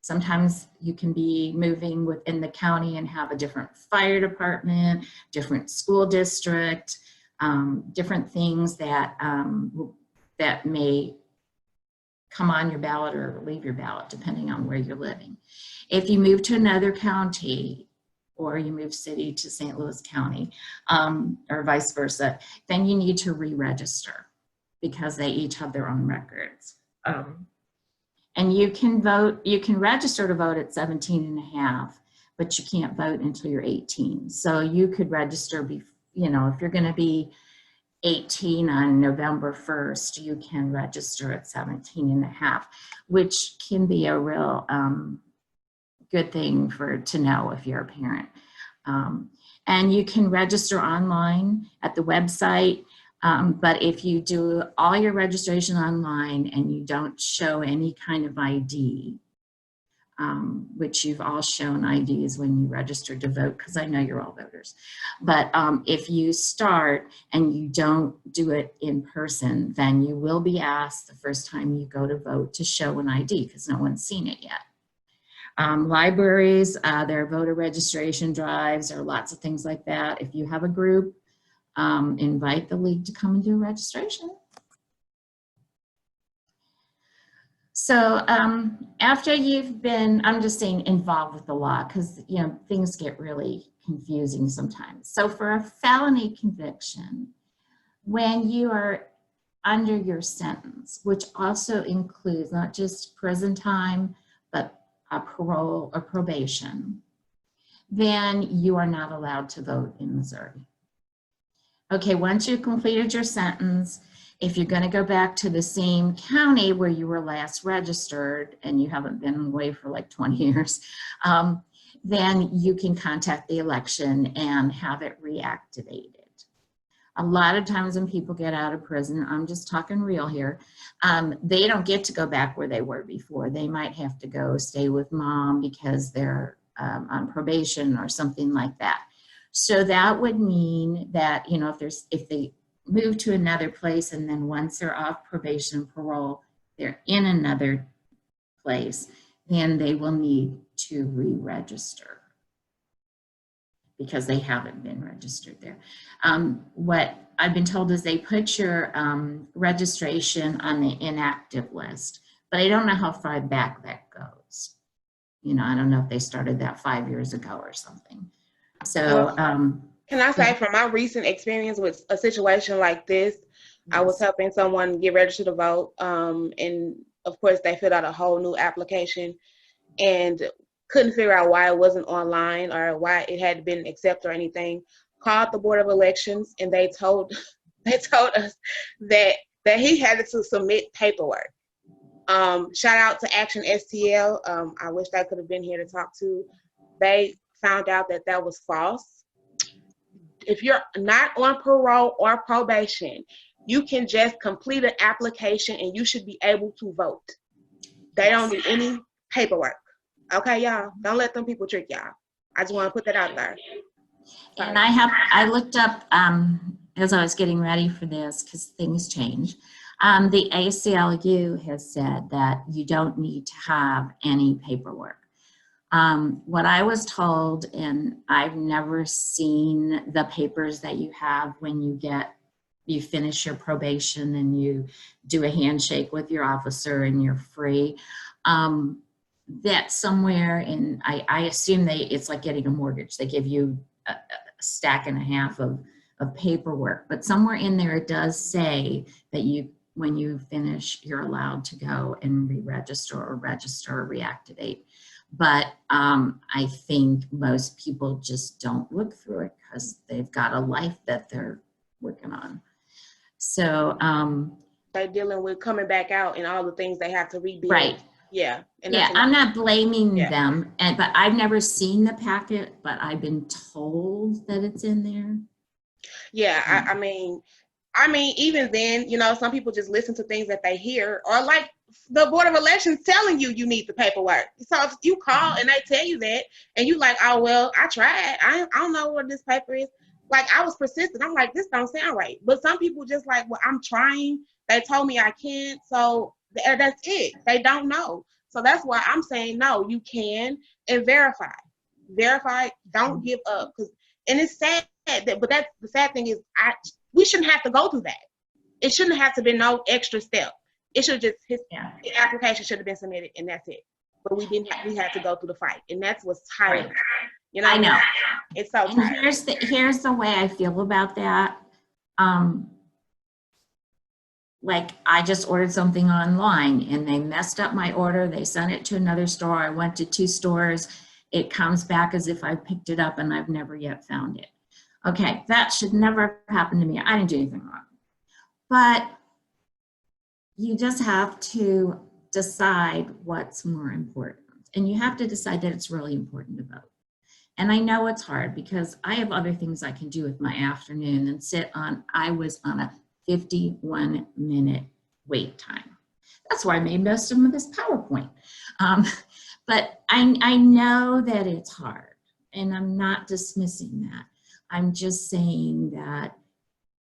sometimes you can be moving within the county and have a different fire department, different school district, different things that that may come on your ballot or leave your ballot depending on where you're living. If you move to another county, or you move city to St. Louis County, or vice versa, then you need to re-register, because they each have their own records. And you can vote, you can register to vote at 17 and a half, but you can't vote until you're 18. So you could register, you know, if you're gonna be 18 on November 1st, you can register at 17 and a half, which can be a real good thing to know if you're a parent. And you can register online at the website, but if you do all your registration online and you don't show any kind of ID, which you've all shown IDs when you registered to vote, because I know you're all voters. But if you start and you don't do it in person, then you will be asked the first time you go to vote to show an ID, because no one's seen it yet. Libraries, there are voter registration drives, or lots of things like that. If you have a group, invite the league to come and do registration. So after you've been, I'm just saying, involved with the law, because you know things get really confusing sometimes. So for a felony conviction, when you are under your sentence, which also includes not just prison time, but a parole or probation, then you are not allowed to vote in Missouri. Okay, once you've completed your sentence, if you're going to go back to the same county where you were last registered and you haven't been away for like 20 years, then you can contact the election and have it reactivated. A lot of times when people get out of prison, I'm just talking real here, they don't get to go back where they were before. They might have to go stay with mom because they're on probation or something like that. So that would mean that, you know, if they move to another place and then once they're off probation and parole, they're in another place, then they will need to re-register because they haven't been registered there. What I've been told is they put your registration on the inactive list, but I don't know how far back that goes. You know, I don't know if they started that 5 years ago or something. So can I say, from my recent experience with a situation like this, I was Yes. helping someone get registered to vote, and of course they filled out a whole new application and couldn't figure out why it wasn't online or why it hadn't been accepted or anything. Called the Board of Elections, and they told they told us that he had to submit paperwork. Shout out to Action STL. I wish I could have been here to talk to. They found out that that was false. If you're not on parole or probation, you can just complete an application and you should be able to vote. They don't need any paperwork. Okay, y'all, don't let them people trick y'all. I just want to put that out there. Sorry. And I looked up, as I was getting ready for this, because things change. The ACLU has said that you don't need to have any paperwork. What I was told, and I've never seen the papers that you have when you finish your probation and you do a handshake with your officer and you're free. That somewhere in, I assume it's like getting a mortgage. They give you a stack and a half of paperwork, but somewhere in there it does say that when you finish, you're allowed to go and re-register or register or reactivate. But I think most people just don't look through it because they've got a life that they're working on. So they're dealing with coming back out and all the things they have to rebuild. Right. Yeah. And yeah, I'm not blaming them, but I've never seen the packet, but I've been told that it's in there. Yeah, I mean, even then, you know, some people just listen to things that they hear, or like the Board of Elections telling you need the paperwork. So if you call and they tell you that, and you like, oh well, I tried. I don't know what this paper is. Like, I was persistent. I'm like, this don't sound right. But some people just like, well, I'm trying. They told me I can't, so that's it. They don't know. So that's why I'm saying no. You can, and verify. Don't give up. And it's sad but that's the sad thing is we shouldn't have to go through that. It shouldn't have to be no extra step. It should just his application should have been submitted and that's it. But we didn't. We had to go through the fight, and that's what's tiring. Right. You know, I know it's so and tiring. Here's the way I feel about that. Like I just ordered something online and they messed up my order. They sent it to another store. I went to 2 stores. It comes back as if I picked it up and I've never yet found it. Okay, that should never happen to me. I didn't do anything wrong. But you just have to decide what's more important. And you have to decide that it's really important to vote. And I know it's hard because I have other things I can do with my afternoon and I was on a 51-minute wait time. That's why I made most of this PowerPoint. But I know that it's hard, and I'm not dismissing that. I'm just saying that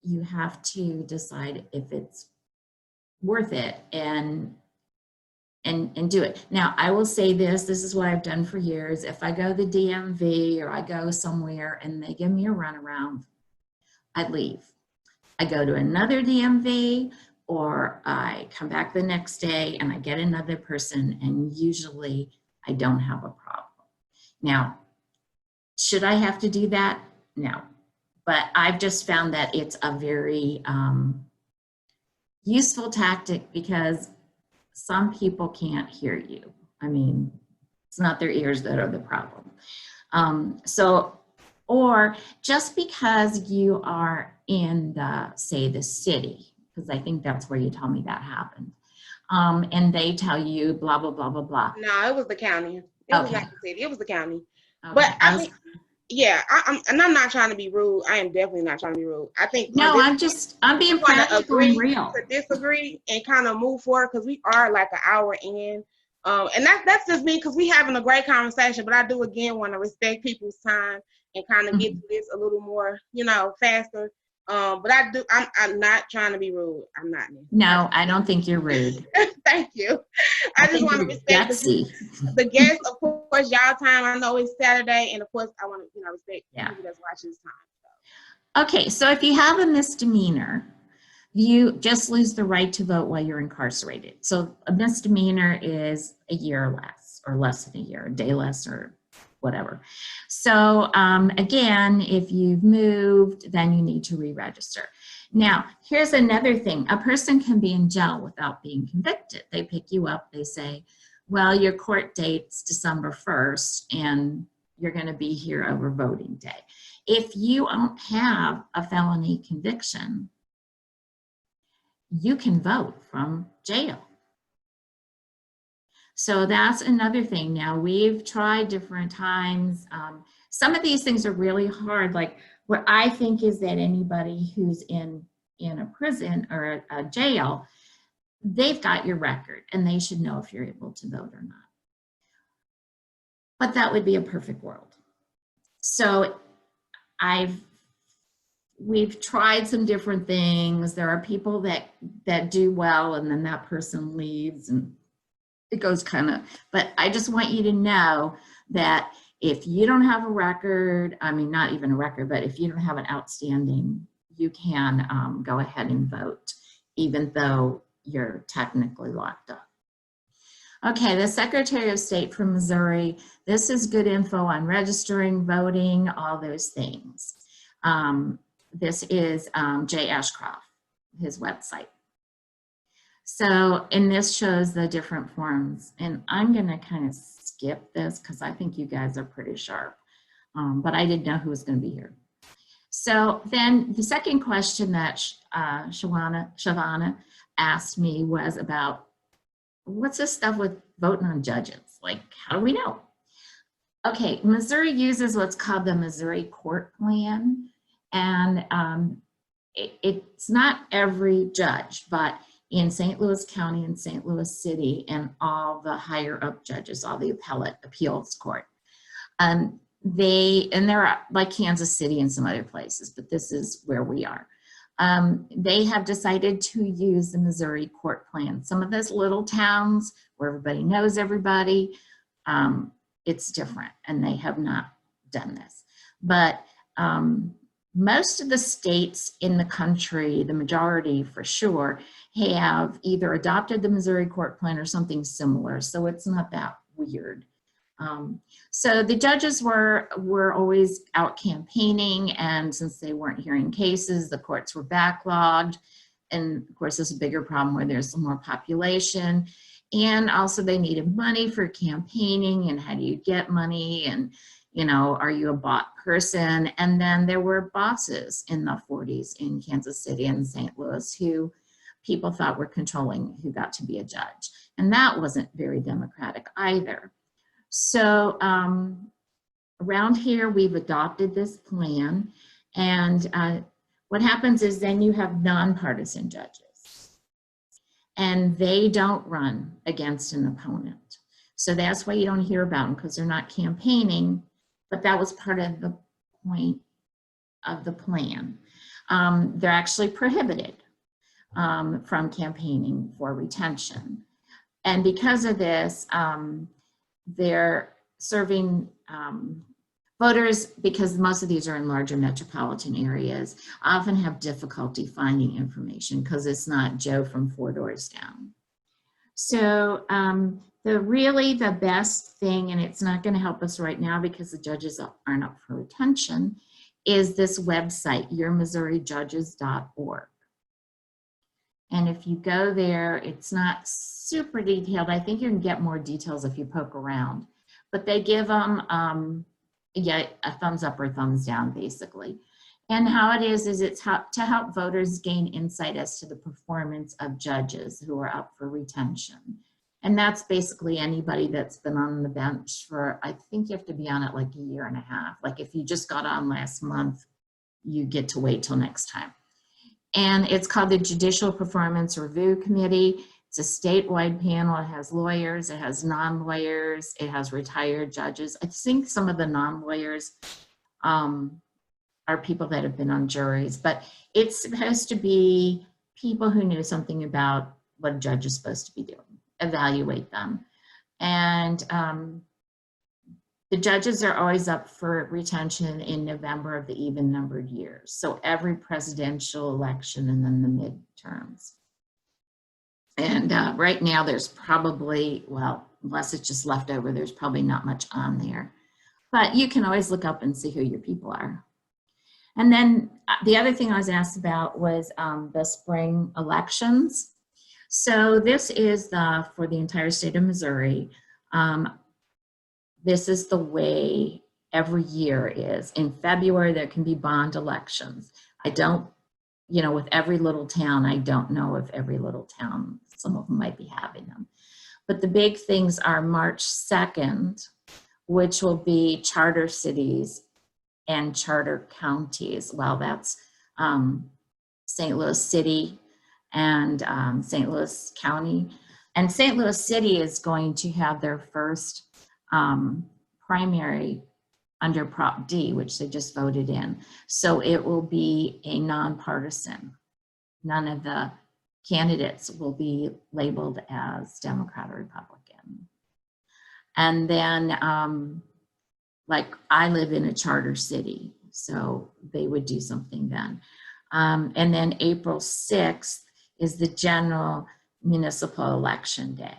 you have to decide if it's worth it and do it. Now, I will say this is what I've done for years. If I go to the DMV or I go somewhere and they give me a runaround, I leave. I go to another DMV or I come back the next day and I get another person, and usually I don't have a problem. Now, should I have to do that? No, but I've just found that it's a very useful tactic because some people can't hear you. I mean, it's not their ears that are the problem. Or just because you are in say the city, because I think that's where you told me that happened. And they tell you blah, blah, blah, blah, blah. No, it was the county. It was not the city. It was the county. Okay. But I mean, yeah, I'm not trying to be rude. I am definitely not trying to be rude. I think no, I'm being practical and real. To disagree and kind of move forward because we are like an hour in, and that's just me because we having a great conversation. But I do again want to respect people's time and kind of get to this a little more, you know, faster. But I'm not trying to be rude. I'm not. No, I don't think you're rude. Thank you. I just want to respect the guests, of course, y'all time. I know it's Saturday, and of course, I want to, respect people that's watching this time. So. Okay, so if you have a misdemeanor, you just lose the right to vote while you're incarcerated. So a misdemeanor is a year or less, or less than a year, a day less, or whatever. So again, if you've moved, then you need to re-register. Now, here's another thing. A person can be in jail without being convicted. They pick you up, they say, well, your court date's December 1st, and you're going to be here over voting day. If you don't have a felony conviction, you can vote from jail. So that's another thing. Now, we've tried different times. Some of these things are really hard. Like, what I think is that anybody who's in a prison or a jail, they've got your record and they should know if you're able to vote or not. But that would be a perfect world. So we've tried some different things. There are people that do well, and then that person leaves, and it goes kind of, but I just want you to know that if you don't have a record, I mean, not even a record, but if you don't have an outstanding, you can go ahead and vote, even though you're technically locked up. Okay, the Secretary of State from Missouri, this is good info on registering, voting, all those things. This is Jay Ashcroft, his website. So, and this shows the different forms, and I'm gonna kind of skip this because I think you guys are pretty sharp, but I didn't know who was gonna be here. So then the second question that Shavana asked me was about, what's this stuff with voting on judges? Like, how do we know? Okay, Missouri uses what's called the Missouri Court Plan, and it's not every judge, but in St. Louis County and St. Louis City and all the higher up judges, all the appellate appeals court. They're like Kansas City and some other places, but this is where we are. They have decided to use the Missouri Court Plan. Some of those little towns where everybody knows everybody, it's different, and they have not done this. But most of the states in the country, the majority for sure, have either adopted the Missouri Court Plan or something similar, so it's not that weird. So the judges were always out campaigning, and since they weren't hearing cases, the courts were backlogged. And of course, there's a bigger problem where there's more population. And also they needed money for campaigning, and how do you get money? And, you know, are you a bought person? And then there were bosses in the 40s in Kansas City and St. Louis who people thought were controlling who got to be a judge. And that wasn't very democratic either. So around here, we've adopted this plan, and what happens is then you have nonpartisan judges, and they don't run against an opponent. So that's why you don't hear about them, because they're not campaigning, but that was part of the point of the plan. They're actually prohibited from campaigning for retention. And because of this, they're serving voters, because most of these are in larger metropolitan areas, often have difficulty finding information because it's not Joe from 4 doors down. So the best thing, and it's not going to help us right now because the judges aren't up for retention, is this website, yourmissourijudges.org. And if you go there, it's not super detailed. I think you can get more details if you poke around. But they give them a thumbs up or thumbs down, basically. And how it is it's to help voters gain insight as to the performance of judges who are up for retention. And that's basically anybody that's been on the bench for, I think you have to be on it like a year and a half. Like if you just got on last month, you get to wait till next time. And it's called the Judicial Performance Review Committee. It's a statewide panel. It has lawyers, it has non-lawyers, it has retired judges. I think some of the non-lawyers are people that have been on juries, but it's supposed to be people who knew something about what a judge is supposed to be doing, evaluate them. And the judges are always up for retention in November of the even numbered years. So every presidential election and then the midterms. And right now there's probably, well, unless it's just left over, there's probably not much on there. But you can always look up and see who your people are. And then the other thing I was asked about was the spring elections. So this is for the entire state of Missouri. This is the way every year is. In February, there can be bond elections. I don't, with every little town, I don't know if every little town, some of them might be having them. But the big things are March 2nd, which will be charter cities and charter counties. Well, that's St. Louis City and St. Louis County. And St. Louis City is going to have their first primary under Prop D, which they just voted in. So it will be a nonpartisan. None of the candidates will be labeled as Democrat or Republican. And then, like, I live in a charter city, so they would do something then. And then April 6th is the general municipal election day.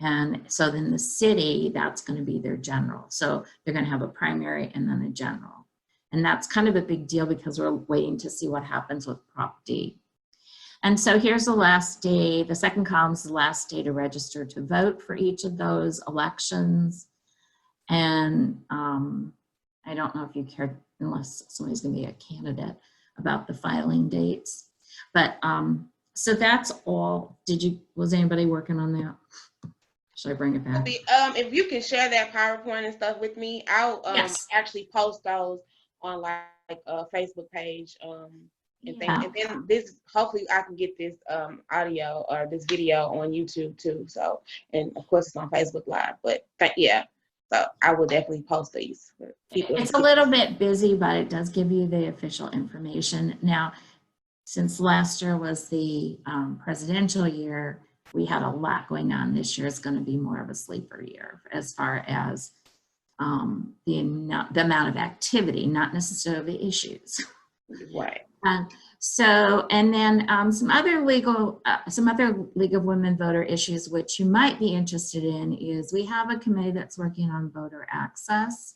And so then the city, that's going to be their general. So they're going to have a primary and then a general. And that's kind of a big deal because we're waiting to see what happens with Prop D. And so here's the last day. The second column is the last day to register to vote for each of those elections. And I don't know if you cared, unless somebody's going to be a candidate, about the filing dates. But so that's all. Was anybody working on that? Should I bring it back? If you can share that PowerPoint and stuff with me, I'll Yes. actually post those on like a Facebook page. And Yeah. then this, hopefully I can get this audio or this video on YouTube too. So, and of course it's on Facebook Live, but yeah. So I will definitely post these for people. It's a little bit busy, but it does give you the official information. Now, since last year was the presidential year, we had a lot going on. This year is going to be more of a sleeper year as far as the amount of activity, not necessarily issues. Right. So, and then some other League of Women voter issues, which you might be interested in, is we have a committee that's working on voter access.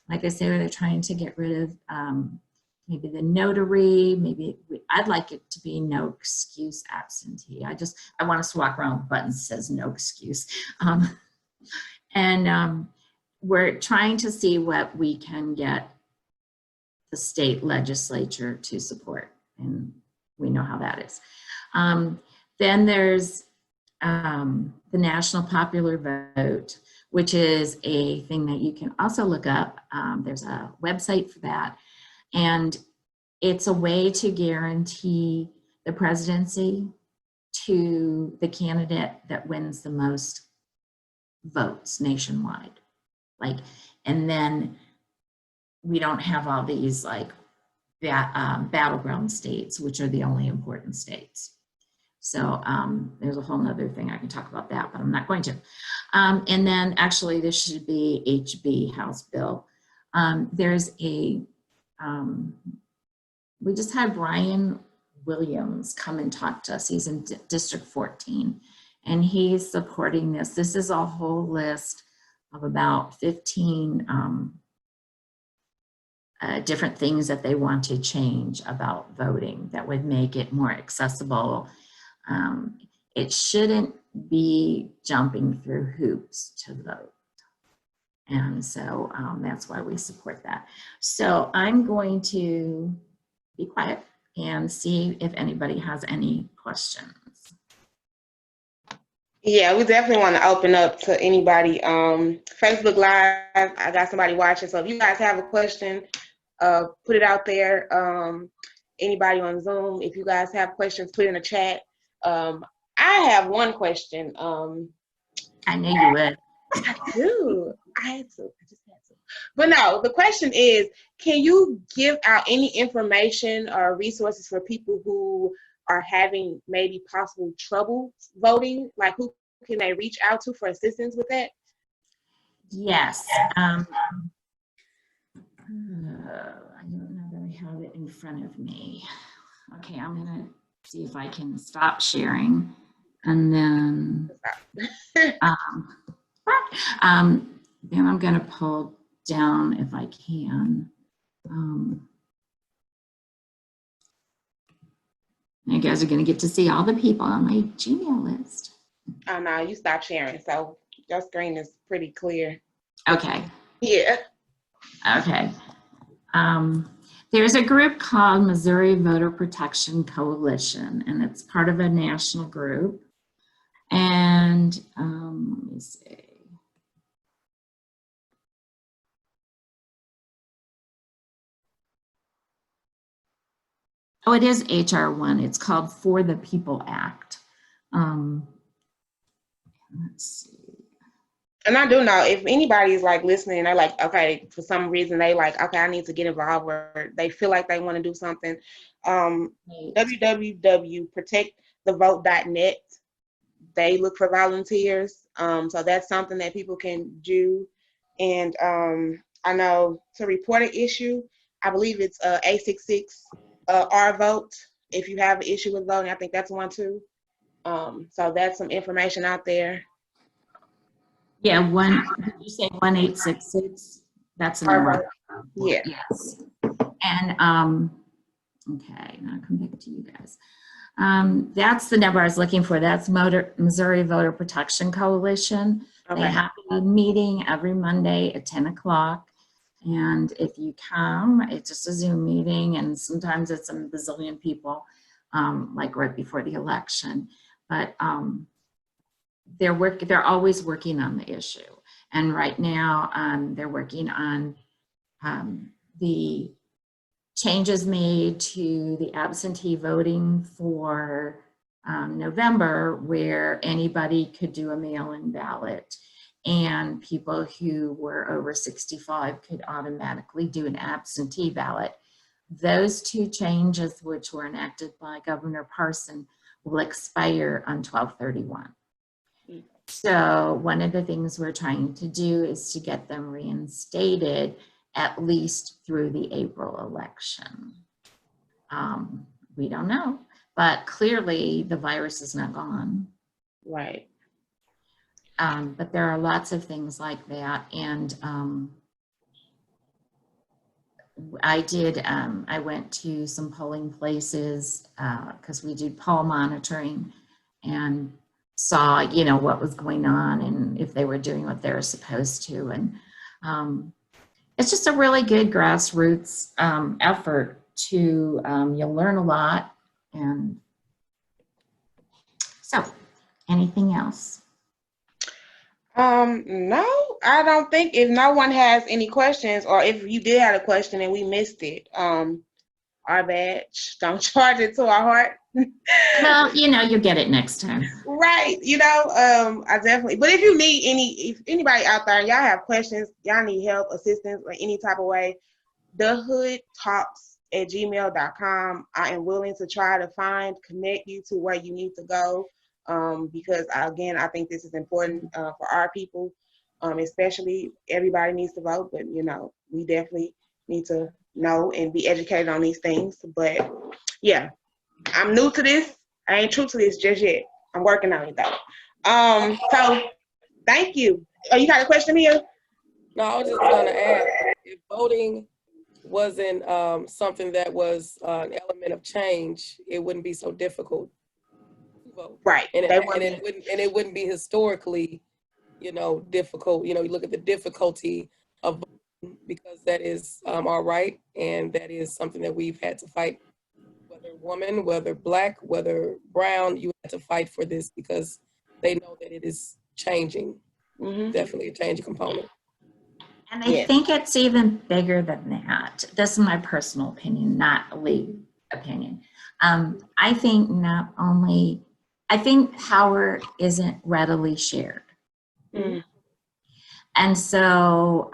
Like I say, they're trying to get rid of maybe the notary, I'd like it to be no excuse absentee. I want us to walk around with buttons that says no excuse. We're trying to see what we can get the state legislature to support, and we know how that is. Then there's the National Popular Vote, which is a thing that you can also look up. There's a website for that, and it's a way to guarantee the presidency to the candidate that wins the most votes nationwide. And then we don't have all these battleground states, which are the only important states. So there's a whole nother thing I can talk about that, but I'm not going to. And then actually this should be HB, House Bill. There's we just had Brian Williams come and talk to us. He's in District 14, and he's supporting this. This is a whole list of about 15 different things that they want to change about voting that would make it more accessible. It shouldn't be jumping through hoops to vote. And so that's why we support that. So I'm going to be quiet and see if anybody has any questions. Yeah, we definitely want to open up to anybody. Facebook Live, I got somebody watching. So if you guys have a question, put it out there. Anybody on Zoom, if you guys have questions, put it in the chat. I have one question. I knew you would. I do. I just had to. But no, the question is, can you give out any information or resources for people who are having maybe possible trouble voting? Like, who can they reach out to for assistance with that? Yes. I don't know that I have it in front of me. Okay, I'm gonna see if I can stop sharing, and then then I'm gonna pull down if I can. You guys are going to get to see all the people on my Gmail list. Oh no, you stopped sharing, so your screen is pretty clear. Okay. Yeah. Okay. There's a group called Missouri Voter Protection Coalition, and it's part of a national group. And let me see. Oh, it is HR1. It's called For the People Act. Let's see. And I do know if anybody's like listening, they're like, okay, for some reason they like, okay, I need to get involved, or they feel like they want to do something. www.protectthevote.net. They look for volunteers. So that's something that people can do. And I know to report an issue, I believe it's 866 R vote. If you have an issue with voting, I think that's one too. So that's some information out there. Yeah, did you say 1866? That's the R number. vote. Yeah. Yes. And okay, now I'll come back to you guys. That's the number I was looking for. That's Missouri Voter Protection Coalition. Okay. They have a meeting every Monday at 10 o'clock. And if you come, it's just a Zoom meeting, and sometimes it's a bazillion people, like right before the election. But they're always working on the issue. And right now, they're working on the changes made to the absentee voting for November, where anybody could do a mail-in ballot, and people who were over 65 could automatically do an absentee ballot. Those two changes, which were enacted by Governor Parson, will expire on 12/31. So one of the things we're trying to do is to get them reinstated at least through the April election. We don't know, but clearly the virus is not gone. Right. But there are lots of things like that. And I went to some polling places because we do poll monitoring, and saw, you know, what was going on and if they were doing what they were supposed to. And it's just a really good grassroots effort to, you'll learn a lot. And so, anything else? No, I don't think. If no one has any questions, or if you did have a question and we missed it, our bad. Don't charge it to our heart. Well, you know, you'll get it next time. Right. You know, I definitely, but if you need if anybody out there, y'all have questions, y'all need help, assistance, or any type of way, thehoodtalks@gmail.com. I am willing to try to connect you to where you need to go. Because again, I think this is important for our people, especially everybody needs to vote, but you know, we definitely need to know and be educated on these things. But yeah, I'm new to this. I ain't true to this just yet. I'm working on it though. So thank you. Oh, you got a question here? No, I was just gonna add, if voting wasn't something that was an element of change, it wouldn't be so difficult to vote. Right. And it wouldn't be historically, you know, difficult. You know, you look at the difficulty of voting, because that is our right, and that is something that we've had to fight, whether woman, whether Black, whether brown, you have to fight for this because they know that it is changing. Mm-hmm. Definitely a change component. And I think it's even bigger than that. This is my personal opinion, not a league opinion. I think power isn't readily shared. Mm-hmm. And so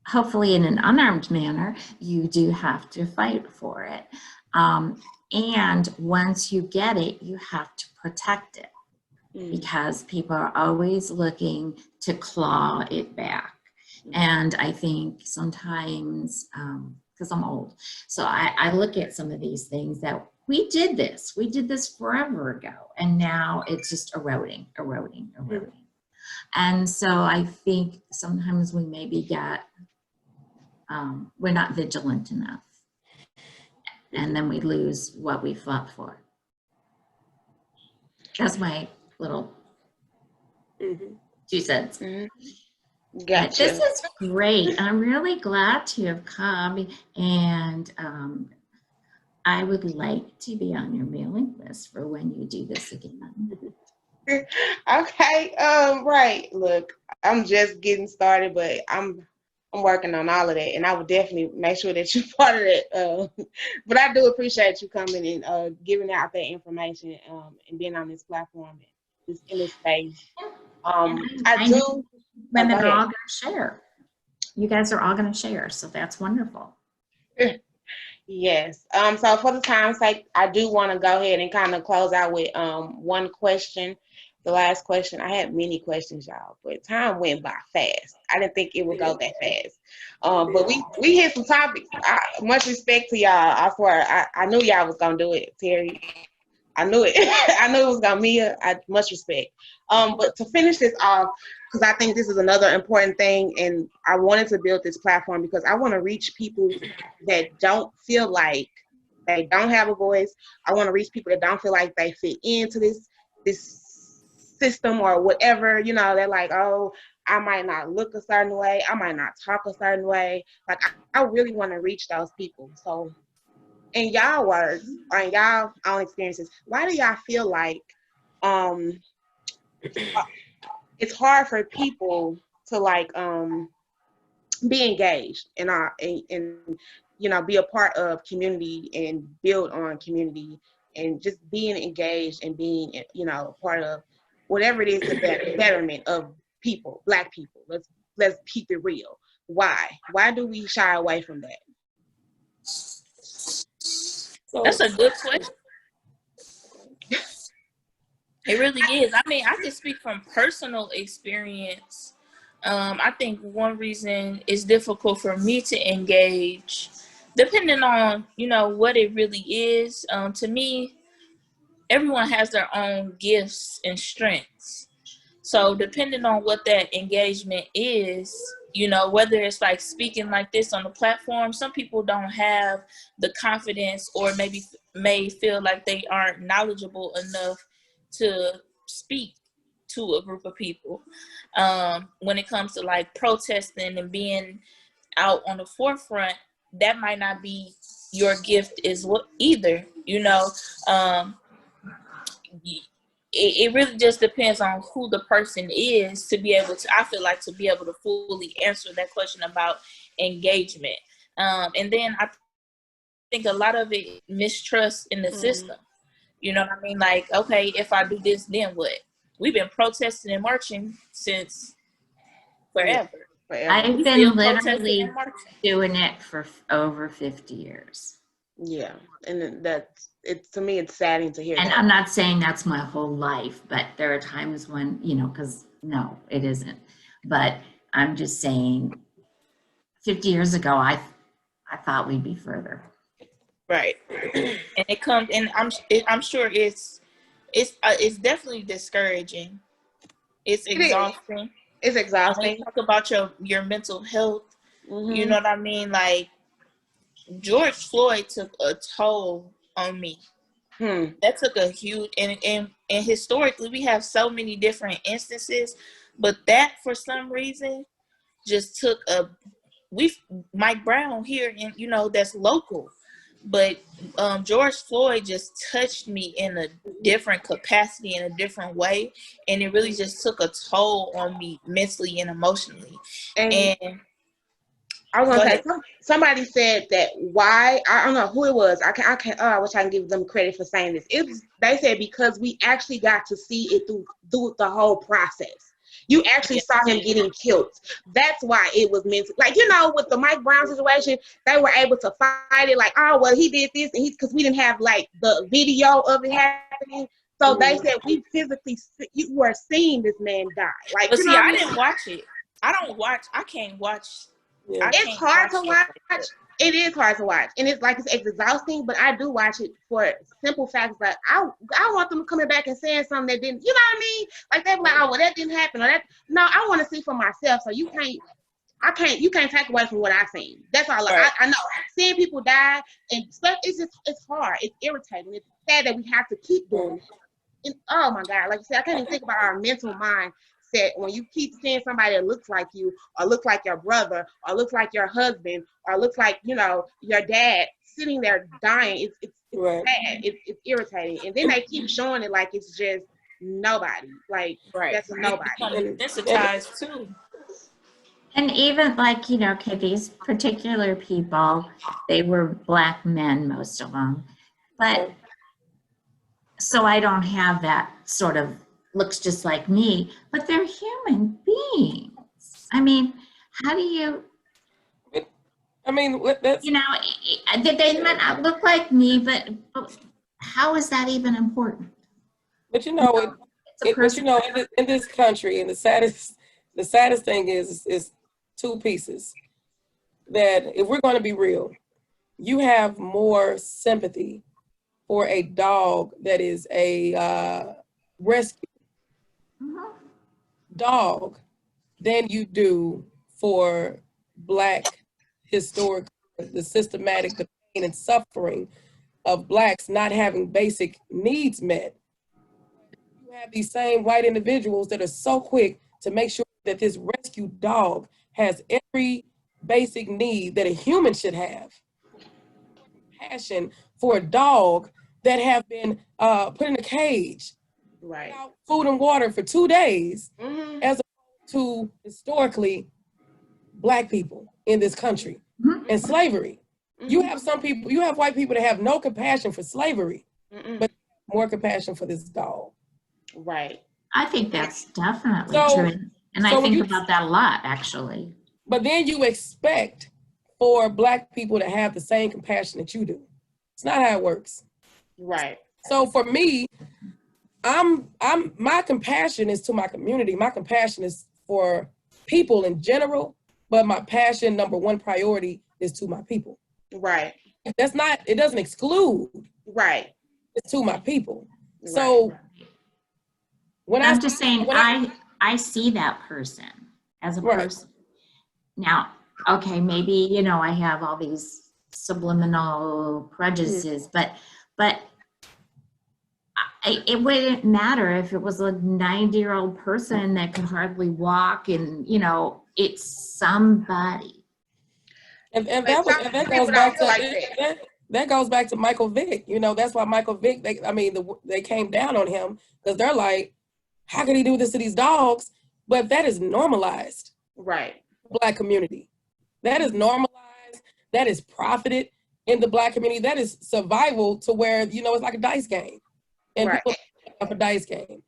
hopefully in an unarmed manner, you do have to fight for it. And once you get it, you have to protect it, because people are always looking to claw it back. And I think sometimes, because I'm old, so I look at some of these things that we did this forever ago, and now it's just eroding. And so I think sometimes we maybe we're not vigilant enough. and then we lose what we fought for. That's my little Mm-hmm. 2 cents. Mm-hmm. But this Gotcha. is great. I'm really glad to have come, and I would like to be on your mailing list for when you do this again. Okay. Right. Look, I'm just getting started, but I'm working on all of that, and I would definitely make sure that you're part of that. But I do appreciate you coming and giving out that information and being on this platform, in this space. And I I know do. Oh, women go are all ahead. going to share. You guys are all going to share, so that's wonderful. Yes. So for the time's sake, I do want to go ahead and kind of close out with one question. The last question. I had many questions, y'all, but time went by fast. I didn't think it would go that fast. But we hit some topics. Much respect to y'all. I swear, I knew y'all was gonna do it, Terry. I knew it. I knew it was gonna be much respect. But to finish this off, because I think this is another important thing, and I wanted to build this platform because I want to reach people that don't feel like they don't have a voice. I want to reach people that don't feel like they fit into this system or whatever. You know, they're like, oh, I might not look a certain way, I might not talk a certain way. Like I really want to reach those people. So in y'all words or in y'all own experiences, why do y'all feel like it's hard for people to like be engaged in our and you know, be a part of community and build on community and just being engaged and being, you know, part of whatever it is, the betterment of people, Black people. Let's keep it real. Why do we shy away from that? So, That's a good question. It really is. I mean, I can speak from personal experience. I think one reason it's difficult for me to engage, depending on, you know, what it really is. To me, everyone has their own gifts and strengths. So depending on what that engagement is, you know, whether it's like speaking like this on the platform, some people don't have the confidence or maybe may feel like they aren't knowledgeable enough to speak to a group of people. When it comes to like protesting and being out on the forefront, that might not be your gift is what either, you know. It really just depends on who the person is to be able to, I feel like, to be able to fully answer that question about engagement. And then I think a lot of it mistrust in the system. You know what I mean? Like, okay, if I do this, then what? We've been protesting and marching since forever. Forever. I've We been still protesting literally and marching. doing it for over 50 years. Yeah, and that's it. To me, it's saddening to hear And that. I'm not saying that's my whole life, but there are times when, you know, because no, it isn't. But I'm just saying 50 years ago, I thought we'd be further. Right. And it comes, and I'm sure it's definitely discouraging. It's It is. exhausting. It's When you exhausting. talk about your mental health, you Mm-hmm. know what I mean? Like, George Floyd took a toll on me. That took a huge, and historically we have so many different instances, but that for some reason just took Mike Brown here, and you know, that's local, but George Floyd just touched me in a different capacity, in a different way, and it really just took a toll on me mentally and emotionally. And And I was go gonna say ahead. somebody said that why I don't know who it was. I can't. Oh, I wish I can give them credit for saying this. They said because we actually got to see it through the whole process. You actually saw him getting killed. That's why it was meant to, like, you know, with the Mike Brown situation, they were able to fight it like, oh well, he did this, and because we didn't have like the video of it happening. So they said we physically you were seeing this man die. Like, But you know see, what I I mean? didn't watch it. I can't watch. yeah. It's hard to it like watch. that. It is hard to watch, and it's exhausting. But I do watch it for simple facts that I want them coming back and saying something that didn't. You know what I mean? Like they be like, oh well, that didn't happen, or that. No, I want to see for myself. So you can't. you can't take away from what I've seen. That's all. Right. I know seeing people die and stuff, it's hard. It's irritating. It's sad that we have to keep doing it. And, oh my God, like you said, I can't even think about our mental mindset when you keep seeing somebody that looks like you, or looks like your brother, or looks like your husband, or looks like, you know, your dad sitting there dying. It's Right. sad. It's irritating. And then they keep showing it like it's just nobody. Like, that's nobody. Becoming desensitized too. And even like, you know, okay, these particular people, they were Black men, most of them. But so I don't have that sort of looks just like me, but they're human beings. I mean, how do you, I mean, that's, you know, they might not look like me, but how is that even important? but you know, It's a but person. you know, in this country, and the saddest thing is two pieces. That if we're going to be real, you have more sympathy for a dog that is a rescue dog than you do for Black historic, the systematic, the pain and suffering of Blacks not having basic needs met. You have these same white individuals that are so quick to make sure that this rescue dog has every basic need that a human should have. Passion for a dog that have been put in a cage, Right. without food and water for 2 days, Mm-hmm. as opposed to historically Black people in this country and slavery. You have some people, you have white people that have no compassion for slavery, but more compassion for this dog. Right. I think that's definitely So- true. And I so when think you- about that a lot, actually. But then you expect for Black people to have the same compassion that you do. It's not how it works. Right. So for me, my compassion is to my community. My compassion is for people in general, but my passion, number one priority, is to my people. Right. That's not, it doesn't exclude, Right. it's to my people. So when I'm just saying, when I see that person as a Right. person. Now, okay, maybe, you know, I have all these subliminal prejudices, but it wouldn't matter if it was a 90-year-old person that could hardly walk, and, you know, it's somebody. And But that some goes people back don't to like that goes back to Michael Vick. You know, that's why Michael Vick, they came down on him because they're like, how can he do this to these dogs? But that is normalized. Right. Black community. That is normalized. That is profited in the Black community. That is survival to where, you know, it's like a dice game. And Right. people have a dice game.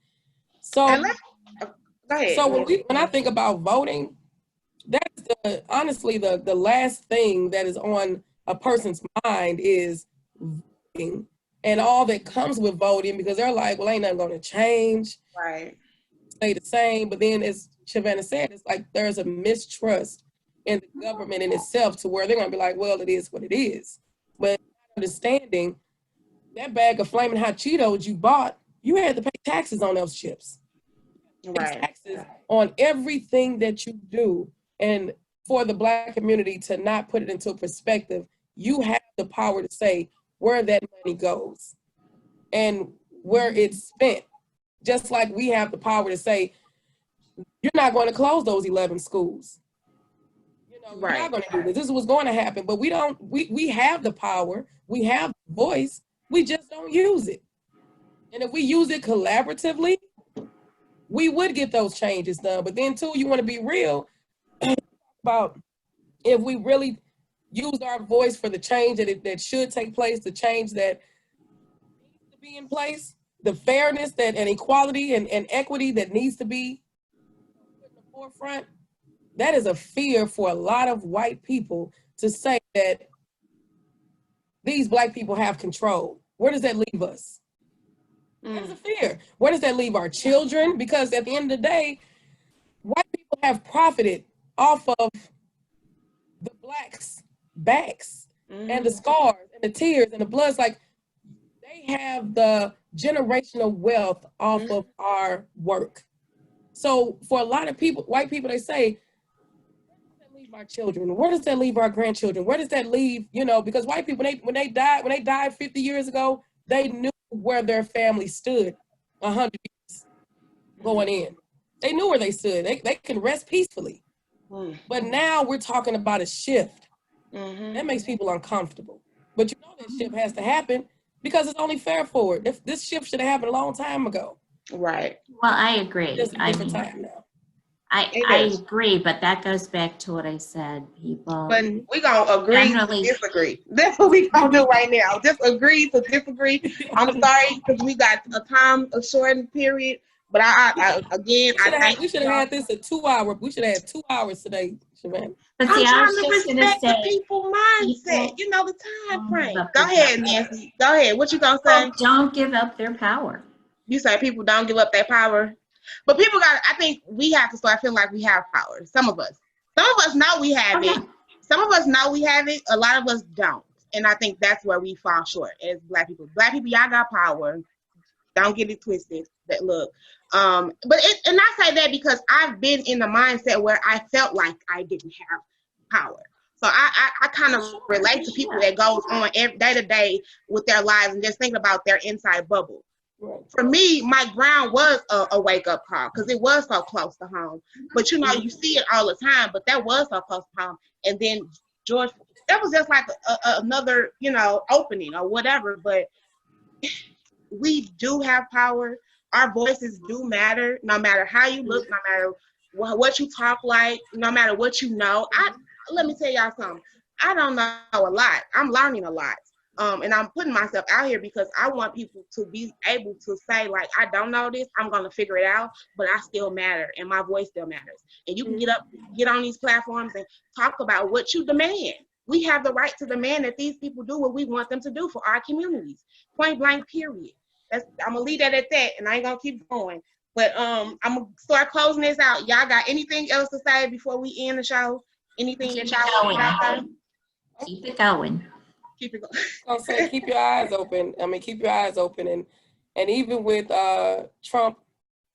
So, And go ahead. so when I think about voting, that's honestly the last thing that is on a person's mind is voting and all that comes with voting, because they're like, well, ain't nothing going to change. Right. Stay the same. But then, as Shavana said, it's like there's a mistrust in the government in itself to where they're going to be like, well, it is what it is. But understanding that bag of flaming hot Cheetos you bought, you had to pay taxes on those chips. Right. Taxes on everything that you do. And for the Black community to not put it into perspective, you have the power to say where that money goes and where it's spent. Just like we have the power to say, you're not going to close those 11 schools. You know, Right. you're not going to do this. This is what's going to happen. But we have the power, we have the voice, we just don't use it. And if we use it collaboratively, we would get those changes done. But then too, you want to be real about if we really use our voice for the change that should take place, the change that needs to be in place, the fairness and equality and equity that needs to be put in the forefront. That is a fear for a lot of white people to say that these Black people have control. Where does that leave us? That is a fear. Where does that leave our children? Because at the end of the day, white people have profited off of the Blacks' backs and the scars and the tears and the bloods. Like, they have the generational wealth off of our work. So for a lot of people, white people, they say, leave our children? Where does that leave our grandchildren? Where does that leave, you know, because white people, when they died 50 years ago, they knew where their family stood 100 years going in. They knew where they stood. They can rest peacefully. But now we're talking about a shift. That makes people uncomfortable. But you know that shift has to happen because it's only fair for it. This shift should have happened a long time ago. Right. Well, I agree. It's a I different mean, time now. I agree, but that goes back to what I said. People But we gonna agree generally to disagree. That's what we gonna do right now. Just agree to disagree. I'm sorry because we got a shortened period. But I again, We should have had this at 2 hours. We should have had 2 hours today, Siobhan. But I'm see, I trying was to just gonna respect the say, people mindset. people You know the time don't frame. give up Go their ahead, power. Nancy. Go ahead. What you gonna say? Don't give up their power. You say people don't give up their power, but people got. I think we have to start feeling like we have power. Some of us know we have it. Some of us know we have it. A lot of us don't, and I think that's where we fall short as Black people. Black people, y'all got power. Don't get it twisted. That look, and I say that because I've been in the mindset where I felt like I didn't have power. So I kind of relate to people that goes on day to day with their lives and just think about their inside bubble. For me, my ground was a wake up call because it was so close to home. But you know, you see it all the time. But that was so close to home. And then George, that was just like another, you know, opening or whatever. But we do have power. Our voices do matter, no matter how you look, no matter what you talk like, no matter what you know. Let me tell y'all something. I don't know a lot. I'm learning a lot. And I'm putting myself out here because I want people to be able to say, like, I don't know this, I'm gonna figure it out, but I still matter and my voice still matters. And you can get on these platforms and talk about what you demand. We have the right to demand that these people do what we want them to do for our communities. Point blank, period. I'm gonna leave that at that, and I ain't gonna keep going. But I'm gonna start closing this out. Y'all got anything else to say before we end the show? Anything that y'all want to say? Keep it going. Keep it going. I'll say keep your eyes open. I mean, keep your eyes open, and even with Trump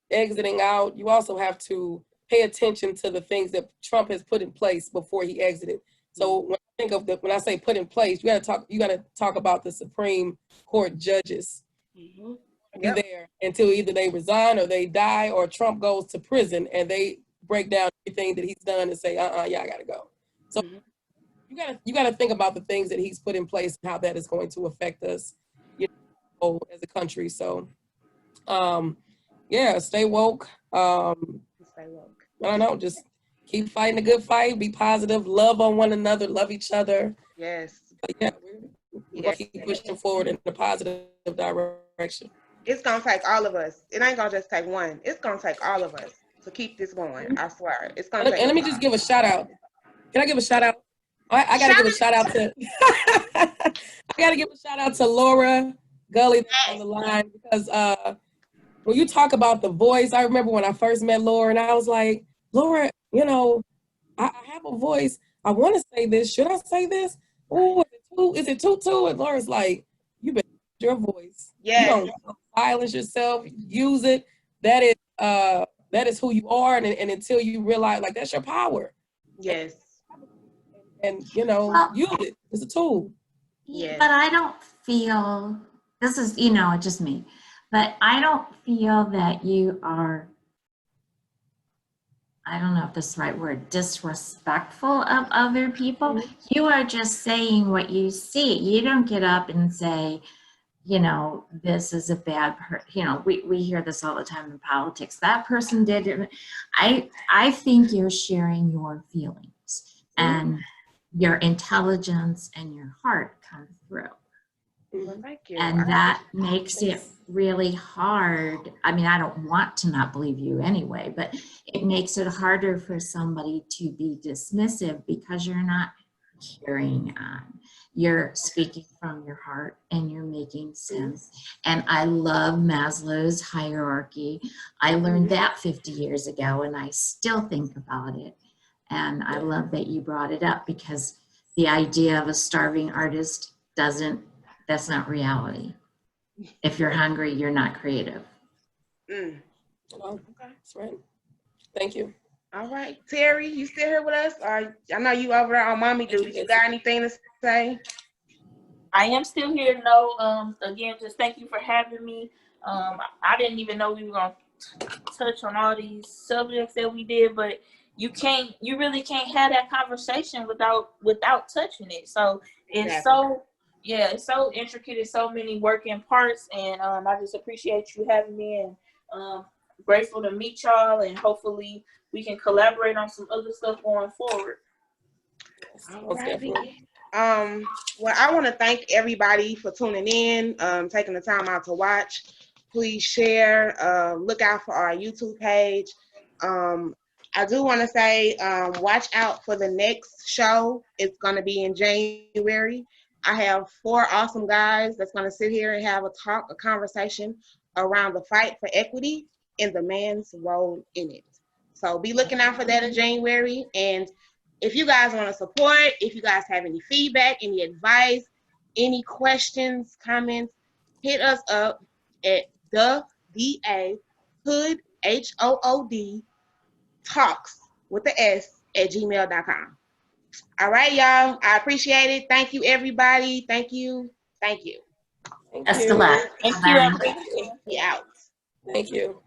exiting out, you also have to pay attention to the things that Trump has put in place before he exited. So when I say put in place, you got to talk about the Supreme Court judges. Be there until either they resign or they die or Trump goes to prison and they break down everything that he's done and say, yeah, I gotta go. So you gotta think about the things that he's put in place and how that is going to affect us, you know, as a country. So yeah, stay woke. I don't know, just keep fighting a good fight, be positive, love on one another, love each other. Yes. But yeah, we're gonna keep pushing forward in a positive direction. It's gonna take all of us. It ain't gonna just take one. It's gonna take all of us to keep this going. I swear. It's gonna take. And let me just give a shout out. Can I give a shout out? I gotta give a shout out to I gotta give a shout out to Laura Gully on the line because when you talk about the voice, I remember when I first met Laura and I was like, Laura, you know, I have a voice. I want to say this. Should I say this? Oh, is it too? And Laura's like, you better use your voice. Yes. You don't silence yourself. Use it. That is who you are. And until you realize, like, that's your power. Yes. And you know, use it. It's a tool. Yes. But I don't feel, this is, you know, just me, but I don't feel that you are, I don't know if this is the right word, disrespectful of other people. You are just saying what you see. You don't get up and say, you know, this is a bad person. You know, we hear this all the time in politics. That person did it. I think you're sharing your feelings and your intelligence and your heart come through. Well, thank you. And that makes it really hard. I mean, I don't want to not believe you anyway, but it makes it harder for somebody to be dismissive because you're not carrying on. You're speaking from your heart and you're making sense. And I love Maslow's hierarchy. I learned that 50 years ago and I still think about it. And I love that you brought it up because the idea of a starving artist that's not reality. If you're hungry, you're not creative. Well, that's right. Thank you. All right, Terry, you still here with us? Or I know you over there on mommy Thank you, duty. You Betsy. got anything to say? I am still here. No, again, just thank you for having me. I didn't even know we were gonna touch on all these subjects that we did, but you really can't have that conversation without touching it. So it's Exactly. it's so intricate. It's so many working parts, and I just appreciate you having me, and grateful to meet y'all, and hopefully we can collaborate on some other stuff going forward. All Most definitely. righty. Well, I want to thank everybody for tuning in, taking the time out to watch. Please share. Look out for our YouTube page. I do want to say, watch out for the next show. It's going to be in January. I have 4 awesome guys that's going to sit here and have a conversation around the fight for equity and the man's role in it. So be looking out for that in January. And if you guys want to support, if you guys have any feedback, any advice, any questions, comments, hit us up at the DA Hood HOOD talks with the S at gmail.com. All right, y'all. I appreciate it. Thank you, everybody. Thank you. Thank you. Thank Best of you. luck. Thank you, Bye. everybody. We out. Thank you.